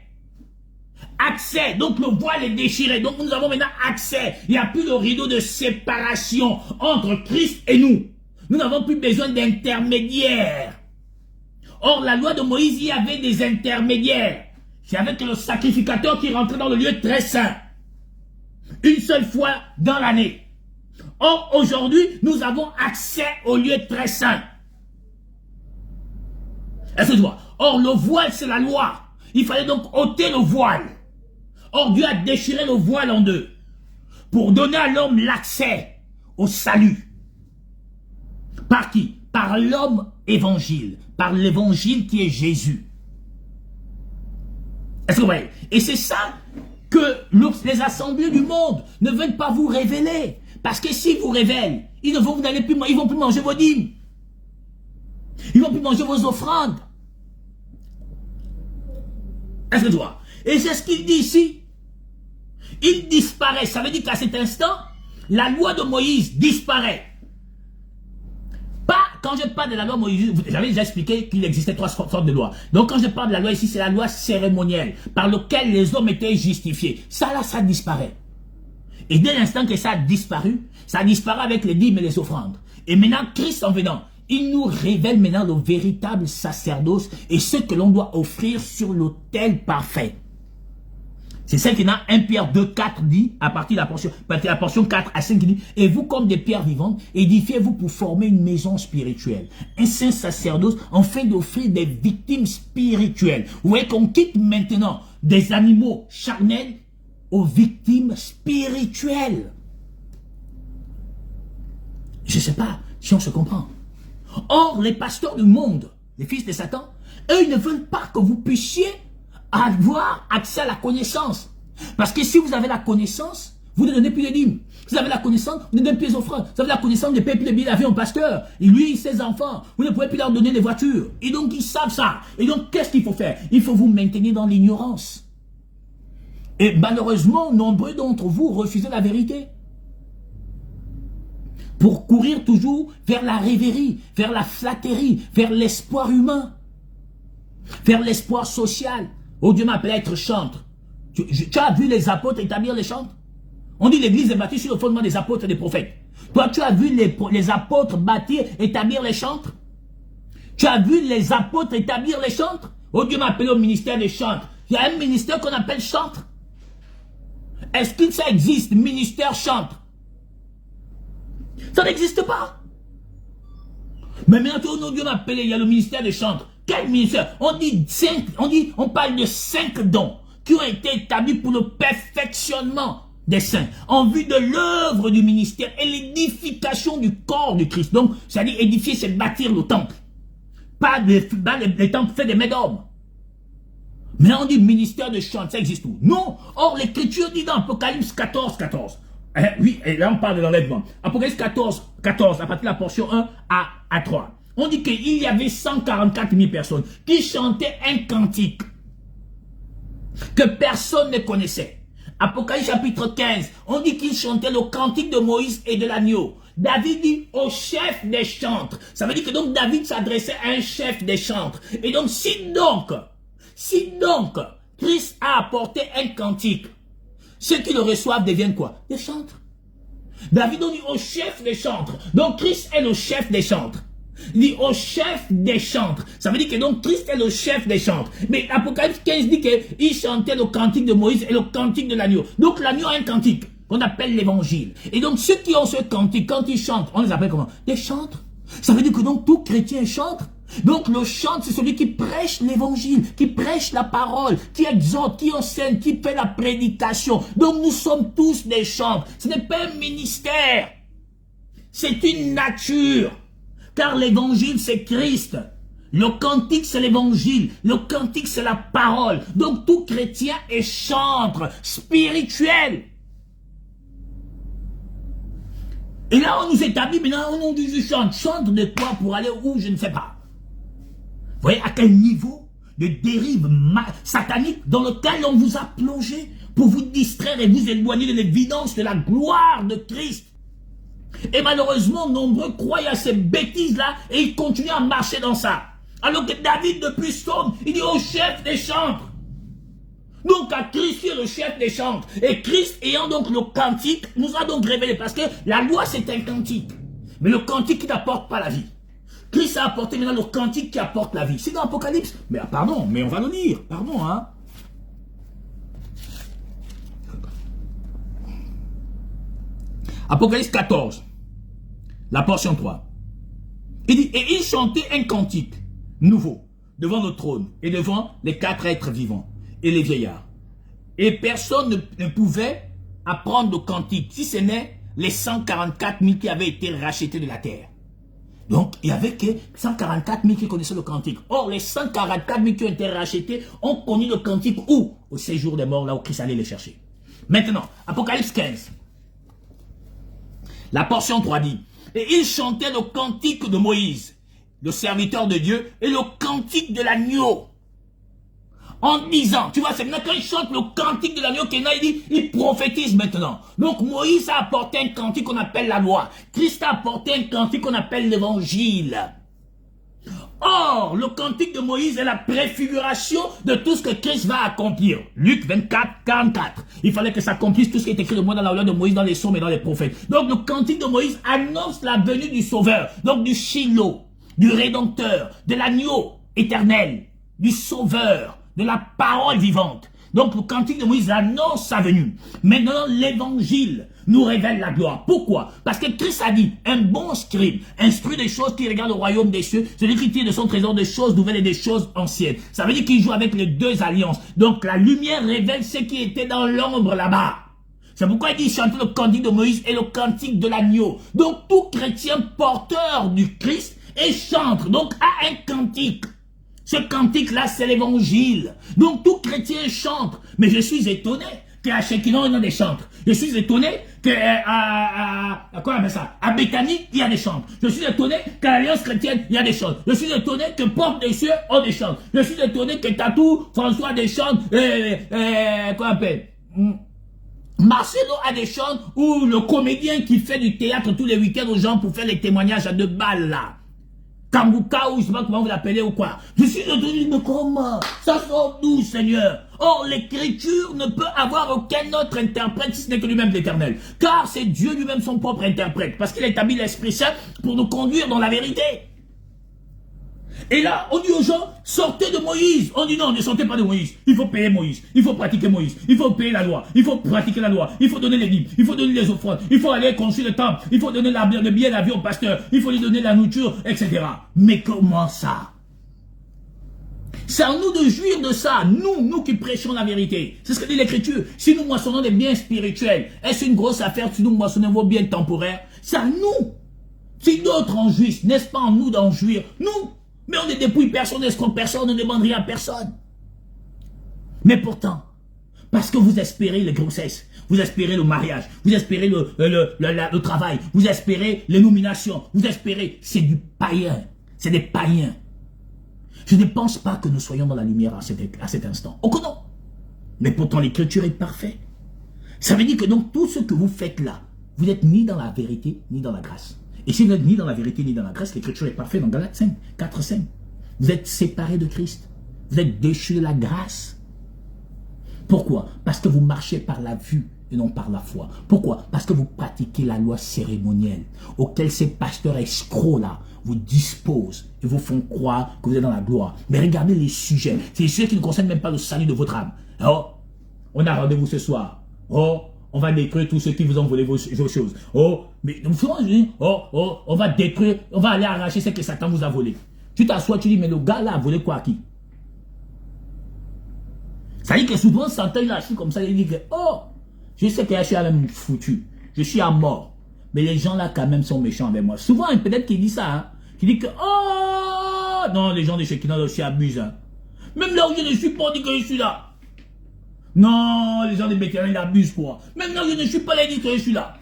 Accès, donc le voile est déchiré, donc nous avons maintenant accès. Il n'y a plus le rideau de séparation entre Christ et nous. Nous n'avons plus besoin d'intermédiaires. Or, la loi de Moïse, il y avait des intermédiaires. C'est avec le sacrificateur qui rentrait dans le lieu très saint. Une seule fois dans l'année. Or, aujourd'hui, nous avons accès au lieu très saint. Est-ce que tu vois? Or, le voile, c'est la loi. Il fallait donc ôter le voile. Or, Dieu a déchiré le voile en deux pour donner à l'homme l'accès au salut. Par qui? Par l'homme évangile. Par l'évangile qui est Jésus. Est-ce que vous voyez? Et c'est ça que les assemblées du monde ne veulent pas vous révéler. Parce que s'ils vous révèlent, ils vont plus manger vos dîmes. Ils vont plus manger vos offrandes. Est-ce que tu vois? Et c'est ce qu'il dit ici. Il disparaît. Ça veut dire qu'à cet instant, la loi de Moïse disparaît. Pas, quand je parle de la loi de Moïse, j'avais déjà expliqué qu'il existait trois sortes de lois. Donc quand je parle de la loi ici, c'est la loi cérémonielle, par laquelle les hommes étaient justifiés. Ça là, ça disparaît. Et dès l'instant que ça a disparu avec les dîmes et les offrandes. Et maintenant, Christ en venant, il nous révèle maintenant le véritable sacerdoce et ce que l'on doit offrir sur l'autel parfait. C'est celle qui dans 1 Pierre 2, 4 dit, à partir de la portion 4 à 5 qui dit, et vous comme des pierres vivantes, édifiez-vous pour former une maison spirituelle, un saint sacerdoce, afin d'offrir des victimes spirituelles. Vous voyez qu'on quitte maintenant des animaux charnels aux victimes spirituelles. Je ne sais pas si on se comprend. Or, les pasteurs du monde, les fils de Satan, eux, ils ne veulent pas que vous puissiez avoir accès à la connaissance. Parce que si vous avez la connaissance, vous ne donnez plus les dîmes. Si vous avez la connaissance, vous ne donnez plus les offrandes. Si vous avez la connaissance, ne payez plus les billets d'avion au pasteur. Et lui, ses enfants, vous ne pouvez plus leur donner les voitures. Et donc, ils savent ça. Et donc, qu'est-ce qu'il faut faire? Il faut vous maintenir dans l'ignorance. Et malheureusement, nombreux d'entre vous refusez la vérité. Pour courir toujours vers la rêverie, vers la flatterie, vers l'espoir humain, vers l'espoir social. Oh, Dieu m'appelle à être chantre. Tu as vu les apôtres établir les chantres? On dit l'église est bâtie sur le fondement des apôtres et des prophètes. Toi, tu as vu les apôtres bâtir, établir les chantres? Tu as vu les apôtres établir les chantres? Oh, Dieu m'a appelé au ministère des chantres. Il y a un ministère qu'on appelle chantre. Est-ce que ça existe, ministère chantre? Ça n'existe pas. Mais maintenant, Dieu m'a appelé, il y a le ministère des chantres. Quel ministère? On parle de 5 dons qui ont été établis pour le perfectionnement des saints, en vue de l'œuvre du ministère et l'édification du corps du Christ. Donc, c'est-à-dire édifier, c'est bâtir le temple. Pas les temples faits des mains d'hommes. Mais on dit ministère de chant, ça existe où? Non. Or, l'Écriture dit dans Apocalypse 14, 14. Oui, et là on parle de l'enlèvement. Apocalypse 14, 14, à partir de la portion 1 à 3. On dit qu'il y avait 144 000 personnes qui chantaient un cantique que personne ne connaissait. Apocalypse chapitre 15, on dit qu'ils chantaient le cantique de Moïse et de l'agneau. David dit au chef des chantres. Ça veut dire que donc David s'adressait à un chef des chantres. Et donc si donc Christ a apporté un cantique, ceux qui le reçoivent deviennent quoi? Des chantres. David dit au chef des chantres. Donc Christ est le chef des chantres. Il dit au chef des chantres. Ça veut dire que donc Christ est le chef des chantres. Mais Apocalypse 15 dit qu'il chantait le cantique de Moïse et le cantique de l'agneau. Donc l'agneau a un cantique qu'on appelle l'évangile. Et donc ceux qui ont ce cantique, quand ils chantent, on les appelle comment? Des chantres. Ça veut dire que donc tout chrétien chante. Donc le chantre, c'est celui qui prêche l'évangile, qui prêche la parole, qui exhorte, qui enseigne, qui fait la prédication. Donc nous sommes tous des chantres. Ce n'est pas un ministère. C'est une nature car l'évangile c'est Christ. Le cantique c'est l'évangile, le cantique c'est la parole. Donc tout chrétien est chantre spirituel. Et là on nous établit maintenant, on nous dit je chante. Chante de quoi pour aller où, je ne sais pas. Vous voyez à quel niveau de dérive satanique dans lequel on vous a plongé pour vous distraire et vous éloigner de l'évidence de la gloire de Christ. Et malheureusement, nombreux croient à ces bêtises-là et ils continuent à marcher dans ça. Alors que David, depuis Psaume, il dit au chef des chantres. Donc à Christ, le chef des chantres. Et Christ, ayant donc le cantique, nous a donc révélé. Parce que la loi, c'est un cantique. Mais le cantique qui n'apporte pas la vie. Christ a apporté maintenant le cantique qui apporte la vie. C'est dans l'Apocalypse. Mais pardon, mais on va le lire. Pardon, hein. Apocalypse 14. La portion 3. Il dit, et il chantait un cantique nouveau devant le trône et devant les 4 êtres vivants et les vieillards. Et personne ne pouvait apprendre le cantique, si ce n'est les 144 000 qui avaient été rachetés de la terre. Donc, il n'y avait que 144 000 qui connaissaient le cantique. Or, les 144 000 qui ont été rachetés ont connu le cantique où? Au séjour des morts, là où Christ allait les chercher. Maintenant, Apocalypse 15. La portion 3 dit, et il chantait le cantique de Moïse, le serviteur de Dieu, et le cantique de l'agneau. En disant, tu vois, c'est maintenant quand il chante le cantique de l'agneau, il dit, il prophétise maintenant. Donc Moïse a apporté un cantique qu'on appelle la loi. Christ a apporté un cantique qu'on appelle l'évangile. Or, le cantique de Moïse est la préfiguration de tout ce que Christ va accomplir. Luc 24, 44. Il fallait que s'accomplisse tout ce qui est écrit de moi dans la loi de Moïse, dans les psaumes et dans les prophètes. Donc, le cantique de Moïse annonce la venue du Sauveur. Donc, du Shiloh, du Rédempteur, de l'agneau éternel, du Sauveur, de la parole vivante. Donc, le cantique de Moïse annonce sa venue. Maintenant, l'évangile nous révèle la gloire. Pourquoi? Parce que Christ a dit, un bon scribe instruit des choses qui regardent le royaume des cieux, celui qui tire de son trésor des choses nouvelles et des choses anciennes. Ça veut dire qu'il joue avec les deux alliances. Donc, la lumière révèle ce qui était dans l'ombre là-bas. C'est pourquoi il dit chanter le cantique de Moïse et le cantique de l'agneau. Donc, tout chrétien porteur du Christ et chantre, donc a un cantique. Ce cantique-là, c'est l'évangile. Donc, tout chrétien chante. Mais je suis étonné qu'à Shekinah, il y a des chantres. Je suis étonné qu'à Bethany, il y a des chantres. Je suis étonné qu'à l'Alliance chrétienne, il y a des chantres. Je suis étonné que Porte des cieux ont des chantres. Je suis étonné que Tatou, François des chantres, Marcelo a des chantres, ou le comédien qui fait du théâtre tous les week-ends aux gens pour faire les témoignages à 2 balles là. Kambuka ou je sais pas comment vous l'appelez ou quoi. Je suis étonné, mais comment? Ça sort d'où, Seigneur? Or, l'écriture ne peut avoir aucun autre interprète si ce n'est que lui-même l'Éternel. Car c'est Dieu lui-même son propre interprète. Parce qu'il a établi l'Esprit Saint pour nous conduire dans la vérité. Et là, on dit aux gens, sortez de Moïse. On dit non, ne sortez pas de Moïse. Il faut payer Moïse. Il faut pratiquer Moïse. Il faut payer la loi. Il faut pratiquer la loi. Il faut donner les dîmes. Il faut donner les offrandes. Il faut aller construire le temple. Il faut donner le billet d'avion au pasteur. Il faut lui donner la nourriture, etc. Mais comment ça? C'est à nous de jouir de ça. Nous qui prêchons la vérité. C'est ce que dit l'Écriture. Si nous moissonnons des biens spirituels, est-ce une grosse affaire si nous moissonnons vos biens temporaires? C'est à nous. Si d'autres en jouissent, n'est-ce pas en nous d'en jouir? Nous. Mais on ne dépouille personne, escroque personne, on ne demande rien à personne. Mais pourtant, parce que vous espérez les grossesses, vous espérez le mariage, vous espérez le travail, vous espérez les nominations, vous espérez, c'est du païen, c'est des païens. Je ne pense pas que nous soyons dans la lumière à cet instant. Oh que non. Mais pourtant l'Écriture est parfaite. Ça veut dire que donc tout ce que vous faites là, vous n'êtes ni dans la vérité, ni dans la grâce. Et si vous n'êtes ni dans la vérité, ni dans la grâce, l'Écriture est parfaite dans Galates 5, 4, 5. Vous êtes séparés de Christ. Vous êtes déchus de la grâce. Pourquoi? Parce que vous marchez par la vue et non par la foi. Pourquoi? Parce que vous pratiquez la loi cérémonielle auquel ces pasteurs escrocs-là vous disposent et vous font croire que vous êtes dans la gloire. Mais regardez les sujets. C'est les sujets qui ne concernent même pas le salut de votre âme. Oh, on a rendez-vous ce soir. Oh, on va détruire tous ceux qui vous ont volé vos choses. Oh, mais on va détruire, on va aller arracher ce que Satan vous a volé. Tu t'assois, tu dis, mais le gars là a volé quoi à qui? Ça dit que souvent, Satan il a assis comme ça, il dit que, oh, je sais que je suis à même foutu. Je suis à mort. Mais les gens là quand même sont méchants avec moi. Souvent, peut-être qu'il dit ça, hein. qui dit que, oh, non, les gens de Shekinah aussi abusent. Hein. Même là où je ne suis pas, on dit que je suis là. Non, les gens de Bethléem, ils abusent quoi. Même là où je ne suis pas là, ils disent que je suis là.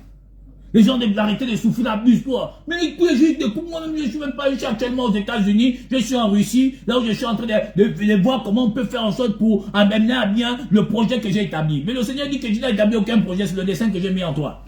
Les gens de l'arrêter de souffrir abusent quoi. Mais tous les juifs, moi-même, je suis même pas, je suis actuellement aux États-Unis, je suis en Russie, là où je suis en train de voir comment on peut faire en sorte pour amener à bien le projet que j'ai établi. Mais le Seigneur dit que je n'ai établi aucun projet, c'est le dessin que j'ai mis en toi.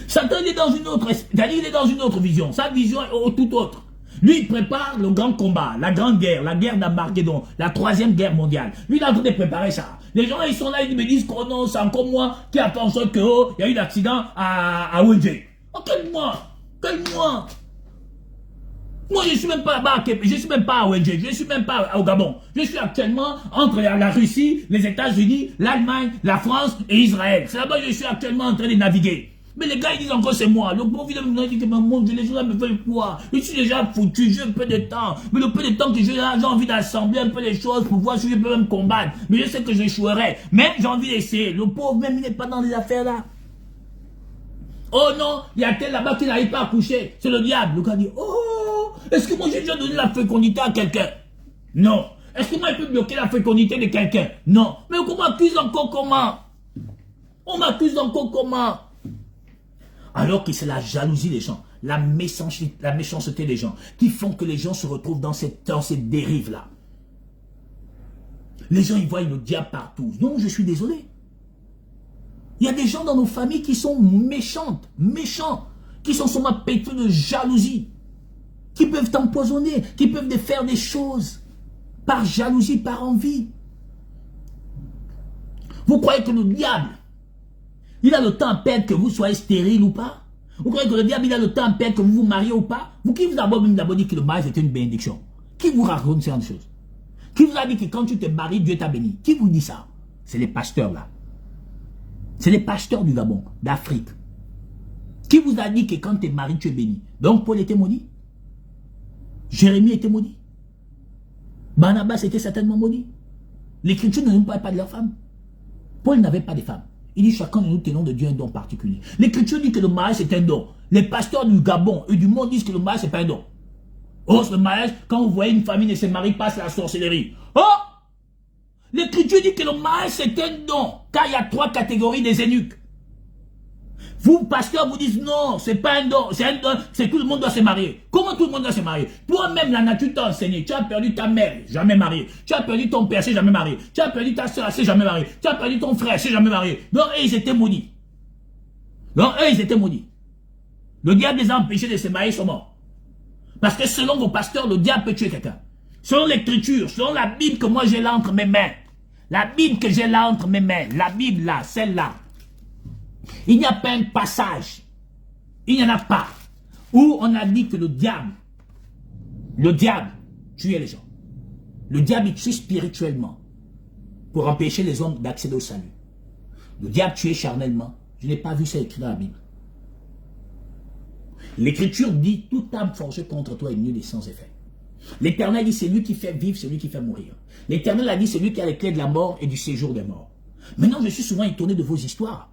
Satan, il est dans une autre, il est dans une autre vision. Sa vision est tout autre. Lui, il prépare le grand combat, la grande guerre, la guerre d'Armageddon, la 3e guerre mondiale. Lui, il est en train de préparer ça. Les gens, ils sont là, ils me disent que non, c'est encore moi qui attends ça que, oh, il y a eu l'accident à ONG. Oh, quel mois? Moi, je suis même pas là-bas, je suis même pas à ONG, je suis même pas au Gabon. Je suis actuellement entre la Russie, les États-Unis, l'Allemagne, la France et Israël. C'est là-bas que je suis actuellement en train de naviguer. Mais les gars, ils disent encore c'est moi. Le bon vilain me dit que mon Dieu, les gens me veulent quoi? Je suis déjà foutu, j'ai un peu de temps. Mais le peu de temps que j'ai là, j'ai envie d'assembler un peu les choses pour voir si je peux me combattre. Mais je sais que j'échouerai. Mais j'ai envie d'essayer. Le pauvre, même, il n'est pas dans les affaires là. Oh non, il y a tel là-bas qui n'arrive pas à coucher. C'est le diable. Le gars dit, oh, est-ce que moi j'ai déjà donné la fécondité à quelqu'un? Non. Est-ce que moi je peux bloquer la fécondité de quelqu'un? Non. Mais on m'accuse encore comment? On m'accuse encore comment? Alors que c'est la jalousie des gens, la méchanceté des gens, qui font que les gens se retrouvent dans cette dérive-là. Les gens, ils voient le diable partout. Non, je suis désolé. Il y a des gens dans nos familles qui sont méchants, qui sont sûrement pétris de jalousie, qui peuvent t'empoisonner, qui peuvent te faire des choses par jalousie, par envie. Vous croyez que le diable, il a le temps à perdre que vous soyez stérile ou pas? Vous croyez que le diable, il a le temps à perdre que vous vous mariez ou pas? Vous qui vous avez d'abord dit que le mariage était une bénédiction? Qui vous raconte ces choses? Qui vous a dit que quand tu te maries, Dieu t'a béni? Qui vous dit ça? C'est les pasteurs là. C'est les pasteurs du Gabon, d'Afrique. Qui vous a dit que quand tu es marié, tu es béni? Donc Paul était maudit. Jérémie était maudit. Barnabas était certainement maudit. L'Écriture ne nous parle pas de leurs femmes. Paul n'avait pas de femmes. Il dit chacun de nous tenons de Dieu un don particulier. L'Écriture dit que le mariage c'est un don. Les pasteurs du Gabon et du monde disent que le mariage c'est pas un don. Oh, le mariage, quand vous voyez une famille ne se marie pas, c'est la sorcellerie. Oh! L'Écriture dit que le mariage c'est un don. Car il y a 3 catégories des eunuques. Vous, pasteurs, vous dites non, c'est pas un don, c'est un don, c'est tout le monde doit se marier. Comment tout le monde doit se marier? Toi-même, la nature t'a enseigné. Tu as perdu ta mère, jamais mariée. Tu as perdu ton père, c'est jamais marié. Tu as perdu ta soeur, c'est jamais marié. Tu as perdu ton frère, c'est jamais marié. Donc, eux, ils étaient maudits. Le diable les a empêchés de se marier, sont morts. Parce que selon vos pasteurs, le diable peut tuer quelqu'un. Selon l'Écriture, selon la Bible que moi j'ai là entre mes mains. La Bible que j'ai là entre mes mains. La Bible là, celle-là. Il n'y a pas un passage, il n'y en a pas, où on a dit que le diable tuait les gens. Le diable il tue spirituellement pour empêcher les hommes d'accéder au salut. Le diable tuait charnellement. Je n'ai pas vu ça écrit dans la Bible. L'Écriture dit, toute âme forgée contre toi est nulle et sans effet. L'Éternel dit, c'est lui qui fait vivre, c'est lui qui fait mourir. L'Éternel a dit, c'est lui qui a les clés de la mort et du séjour des morts. Maintenant, je suis souvent étonné de vos histoires.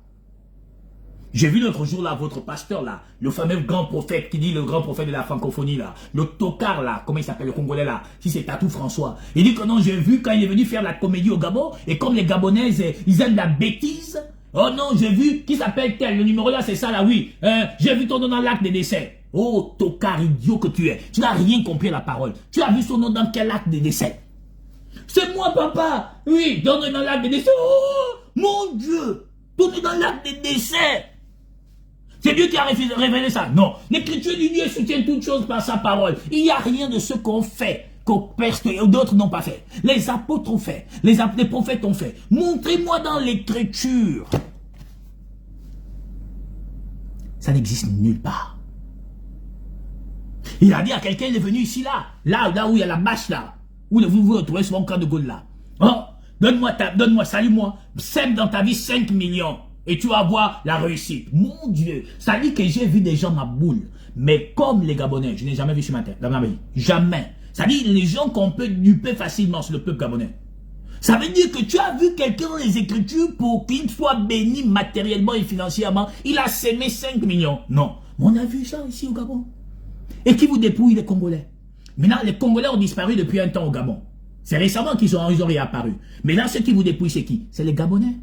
J'ai vu l'autre jour là, votre pasteur là, le fameux grand prophète qui dit le grand prophète de la francophonie là, le tocard là, comment il s'appelle le Congolais là, si c'est Tatou François. Il dit que non, j'ai vu quand il est venu faire la comédie au Gabon, et comme les Gabonaises, ils aiment la bêtise, oh non, j'ai vu, qui s'appelle tel, le numéro là c'est ça là, oui, j'ai vu ton nom dans l'acte de décès. Oh, tocard idiot que tu es, tu n'as rien compris à la parole. Tu as vu son nom dans quel acte de décès? C'est moi papa, oui, donne dans l'acte de décès. Oh, mon Dieu, donne dans l'acte de décès. C'est Dieu qui a révélé ça. Non. L'Écriture dit Dieu soutient toutes choses par sa parole. Il n'y a rien de ce qu'on fait que d'autres n'ont pas fait. Les apôtres ont fait. Les prophètes ont fait. Montrez-moi dans l'Écriture. Ça n'existe nulle part. Il a dit à quelqu'un, il est venu ici, là où il y a la bâche, là. Où vous vous retrouvez sur mon camp de Gaulle, là. Oh, donne-moi, salue-moi. Sème dans ta vie 5 millions. Et tu vas voir la réussite. Mon Dieu, ça dit que j'ai vu des gens ma boule. Mais comme les Gabonais, je n'ai jamais vu sur ma tête, dans ma vie. Jamais. Ça dit les gens qu'on peut duper facilement sur le peuple gabonais. Ça veut dire que tu as vu quelqu'un dans les Écritures pour qu'il soit béni matériellement et financièrement. Il a sémé 5 millions. Non. Mais on a vu ça ici au Gabon. Et qui vous dépouille les Congolais. Maintenant, les Congolais ont disparu depuis un temps au Gabon. C'est récemment qu'ils ont réapparu. Mais là, ceux qui vous dépouillent, c'est qui? C'est les Gabonais.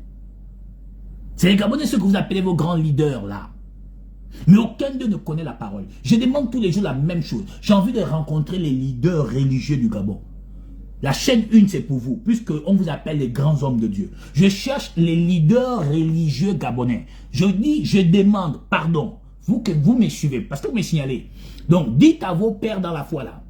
C'est les Gabonais, ceux que vous appelez vos grands leaders, là. Mais aucun d'eux ne connaît la parole. Je demande tous les jours la même chose. J'ai envie de rencontrer les leaders religieux du Gabon. La chaîne 1, c'est pour vous, puisqu'on vous appelle les grands hommes de Dieu. Je cherche les leaders religieux gabonais. Je dis, je demande, pardon, vous que vous me suivez, parce que vous me signalez. Donc, dites à vos pères dans la foi là,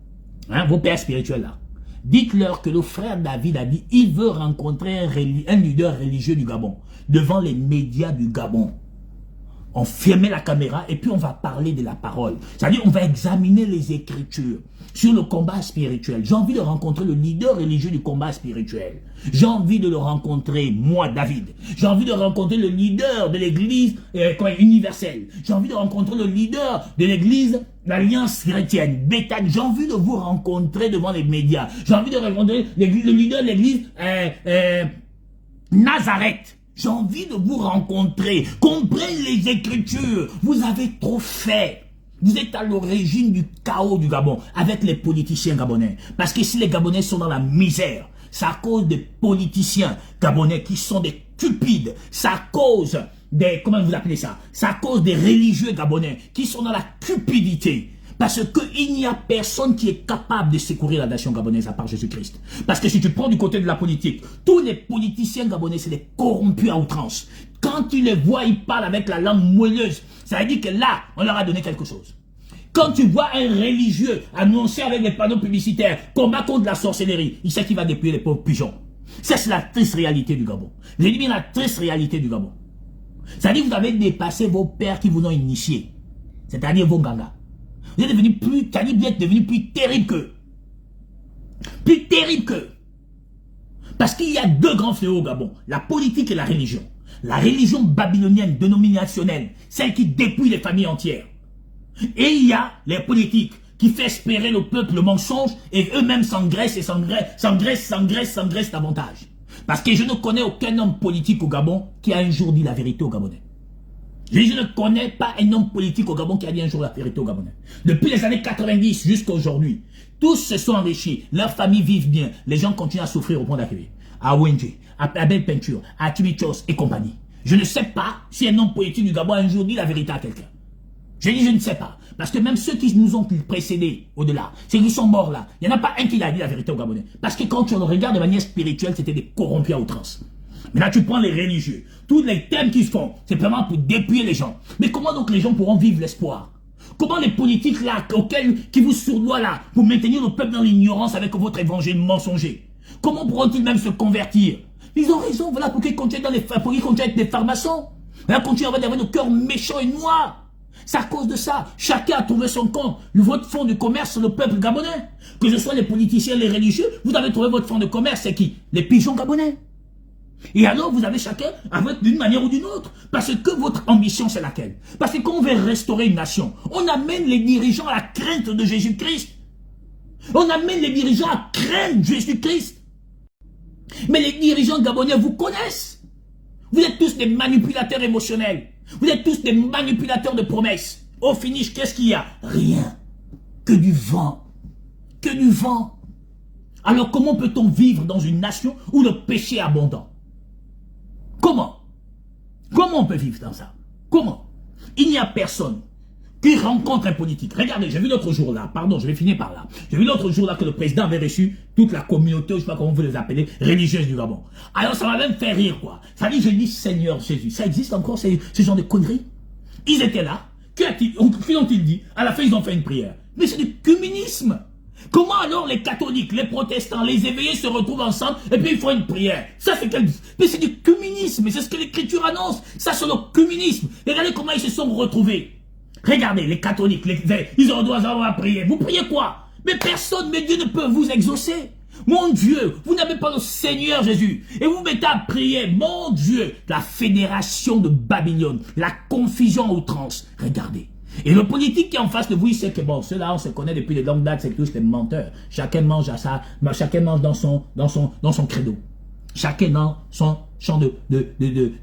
hein, vos pères spirituels là, dites-leur que le frère David a dit, il veut rencontrer un leader religieux du Gabon, devant les médias du Gabon. On ferme la caméra et puis on va parler de la parole. C'est-à-dire, on va examiner les Écritures sur le combat spirituel. J'ai envie de rencontrer le leader religieux du combat spirituel. J'ai envie de le rencontrer, moi, David. J'ai envie de rencontrer le leader de l'église universelle. J'ai envie de rencontrer le leader de l'église, l'Alliance chrétienne, Bethany. J'ai envie de vous rencontrer devant les médias. J'ai envie de rencontrer le leader de l'église Nazareth. J'ai envie de vous rencontrer. Comprenez les Écritures. Vous avez trop fait. Vous êtes à l'origine du chaos du Gabon avec les politiciens gabonais. Parce que si les Gabonais sont dans la misère, c'est à cause des politiciens gabonais qui sont des cupides. C'est à cause des, comment vous appelez ça? C'est à cause des religieux gabonais qui sont dans la cupidité. Parce qu'il n'y a personne qui est capable de secourir la nation gabonaise à part Jésus-Christ. Parce que si tu prends du côté de la politique, tous les politiciens gabonais, c'est des corrompus à outrance. Quand tu les vois, ils parlent avec la langue moelleuse. Ça veut dire que là, on leur a donné quelque chose. Quand tu vois un religieux annoncer avec les panneaux publicitaires combat contre la sorcellerie, il sait qu'il va dépouiller les pauvres pigeons. Ça, c'est la triste réalité du Gabon. Je dis bien la triste réalité du Gabon. Ça veut dire que vous avez dépassé vos pères qui vous ont initiés. C'est-à-dire vos gangas. Vous êtes devenu plus, vous êtes devenu plus terrible qu'eux. Plus terrible qu'eux. Parce qu'il y a deux grands fléaux au Gabon, la politique et la religion. La religion babylonienne, dénominationnelle, celle qui dépouille les familles entières. Et il y a les politiques qui font espérer le peuple le mensonge et eux-mêmes s'engraissent et s'engraissent davantage. Parce que je ne connais aucun homme politique au Gabon qui a un jour dit la vérité aux Gabonais. Je ne connais pas un homme politique au Gabon qui a dit un jour la vérité aux Gabonais. Depuis les années 90 jusqu'à aujourd'hui, tous se sont enrichis, leurs familles vivent bien, les gens continuent à souffrir au point d'arriver. À Wendy, à Belle Peinture, à Timichos et compagnie. Je ne sais pas si un homme politique du Gabon a un jour dit la vérité à quelqu'un. Je dis je ne sais pas. Parce que même ceux qui nous ont précédés au-delà, ceux qui sont morts là, il n'y en a pas un qui a dit la vérité aux Gabonais. Parce que quand tu le regardes de manière spirituelle, c'était des corrompus à outrance. Mais là, tu prends les religieux. Tous les thèmes qu'ils font, c'est vraiment pour dépouiller les gens. Mais comment donc les gens pourront vivre l'espoir? Comment les politiques là, qui vous sourdoient là, pour maintenir le peuple dans l'ignorance avec votre évangile mensonger? Comment pourront-ils même se convertir? Ils ont raison, voilà, pour qu'ils continuent avec des pharmaçons. Voilà, continuent à avoir le cœur méchant et noir. C'est à cause de ça. Chacun a trouvé son compte. Votre fonds de commerce, c'est le peuple gabonais. Que ce soit les politiciens, les religieux, vous avez trouvé votre fonds de commerce, c'est qui? Les pigeons gabonais. Et alors, vous avez chacun d'une manière ou d'une autre. Parce que votre ambition, c'est laquelle? Parce que quand on veut restaurer une nation, on amène les dirigeants à la crainte de Jésus-Christ. On amène les dirigeants à craindre Jésus-Christ. Mais les dirigeants gabonais vous connaissent. Vous êtes tous des manipulateurs émotionnels. Vous êtes tous des manipulateurs de promesses. Au finish, qu'est-ce qu'il y a? Rien. Que du vent. Que du vent. Alors comment peut-on vivre dans une nation où le péché est abondant? Comment? Comment on peut vivre dans ça? Comment? Il n'y a personne qui rencontre un politique. Regardez, j'ai vu l'autre jour là, pardon, je vais finir par là. J'ai vu l'autre jour là que le président avait reçu toute la communauté, je ne sais pas comment vous les appelez, religieuse du Gabon. Alors ça m'a même fait rire quoi. Ça dit, je dis Seigneur Jésus, ça existe encore ce genre de conneries? Ils étaient là, qu'ont-ils dit? À la fin ils ont fait une prière. Mais c'est du communisme. Comment alors les catholiques, les protestants, les éveillés se retrouvent ensemble et puis ils font une prière? Ça c'est mais c'est du communisme, c'est ce que l'écriture annonce. Ça c'est le communisme. Regardez comment ils se sont retrouvés. Regardez, les catholiques, ils ont droit à prier. Vous priez quoi? Mais personne, mais Dieu ne peut vous exaucer. Mon Dieu, vous n'avez pas le Seigneur Jésus. Et vous mettez à prier, mon Dieu, la fédération de Babylone, la confusion à outrance. Regardez. Et le politique qui est en face de vous, il sait que bon, ceux-là, on se connaît depuis de longues dates, c'est tous des menteurs. Chacun mange à ça, chacun mange dans son credo. Chacun dans son champ de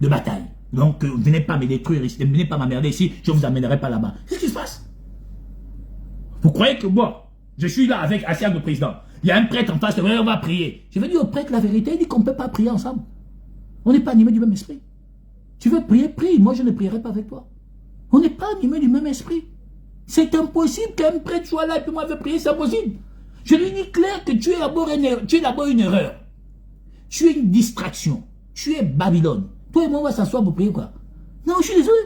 bataille. Donc, venez pas me détruire ici, venez pas m'emmerder ici, je vous amènerai pas là-bas. Qu'est-ce qui se passe? Vous croyez que moi, je suis là avec assis avec le président. Il y a un prêtre en face de moi, on va prier. Je vais dire au prêtre la vérité, il dit qu'on ne peut pas prier ensemble. On n'est pas animé du même esprit. Tu veux prier, prie. Moi, je ne prierai pas avec toi. On n'est pas animé du même esprit. C'est impossible qu'un prêtre soit là et puis moi je veux prier, c'est impossible. Je lui dis clair que tu es d'abord une erreur. Tu es une distraction. Tu es Babylone. Toi et moi, on va s'asseoir pour prier quoi? Non, je suis désolé.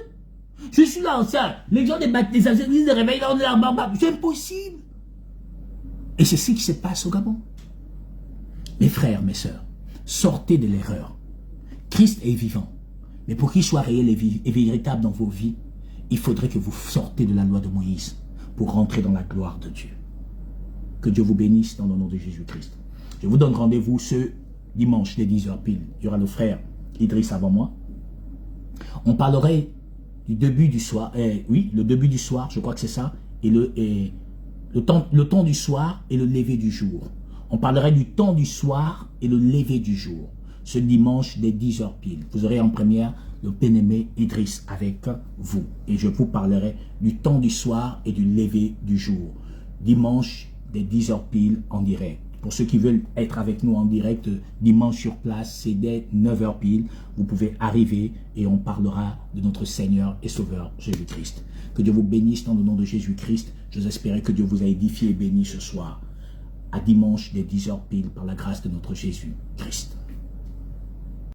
Je suis là, ça. Les gens des églises de réveil, là, on est là, c'est impossible. Et c'est ce qui se passe au Gabon. Mes frères, mes sœurs, sortez de l'erreur. Christ est vivant. Mais pour qu'il soit réel et véritable dans vos vies, il faudrait que vous sortez de la loi de Moïse pour rentrer dans la gloire de Dieu. Que Dieu vous bénisse dans le nom de Jésus-Christ. Je vous donne rendez-vous ce dimanche, les 10h pile. Il y aura le frère Idriss avant moi. On parlerait du début du soir. Oui, le début du soir, je crois que c'est ça. Et le temps du soir et le lever du jour. On parlerait du temps du soir et le lever du jour. Ce dimanche, dès 10h pile. Vous aurez en première le bien-aimé Idriss avec vous. Et je vous parlerai du temps du soir et du lever du jour. Dimanche, dès 10h pile en direct. Pour ceux qui veulent être avec nous en direct, dimanche sur place, c'est dès 9h pile. Vous pouvez arriver et on parlera de notre Seigneur et Sauveur Jésus-Christ. Que Dieu vous bénisse dans le nom de Jésus-Christ. J'ose espérer que Dieu vous a édifié et béni ce soir. À dimanche, dès 10h pile, par la grâce de notre Jésus.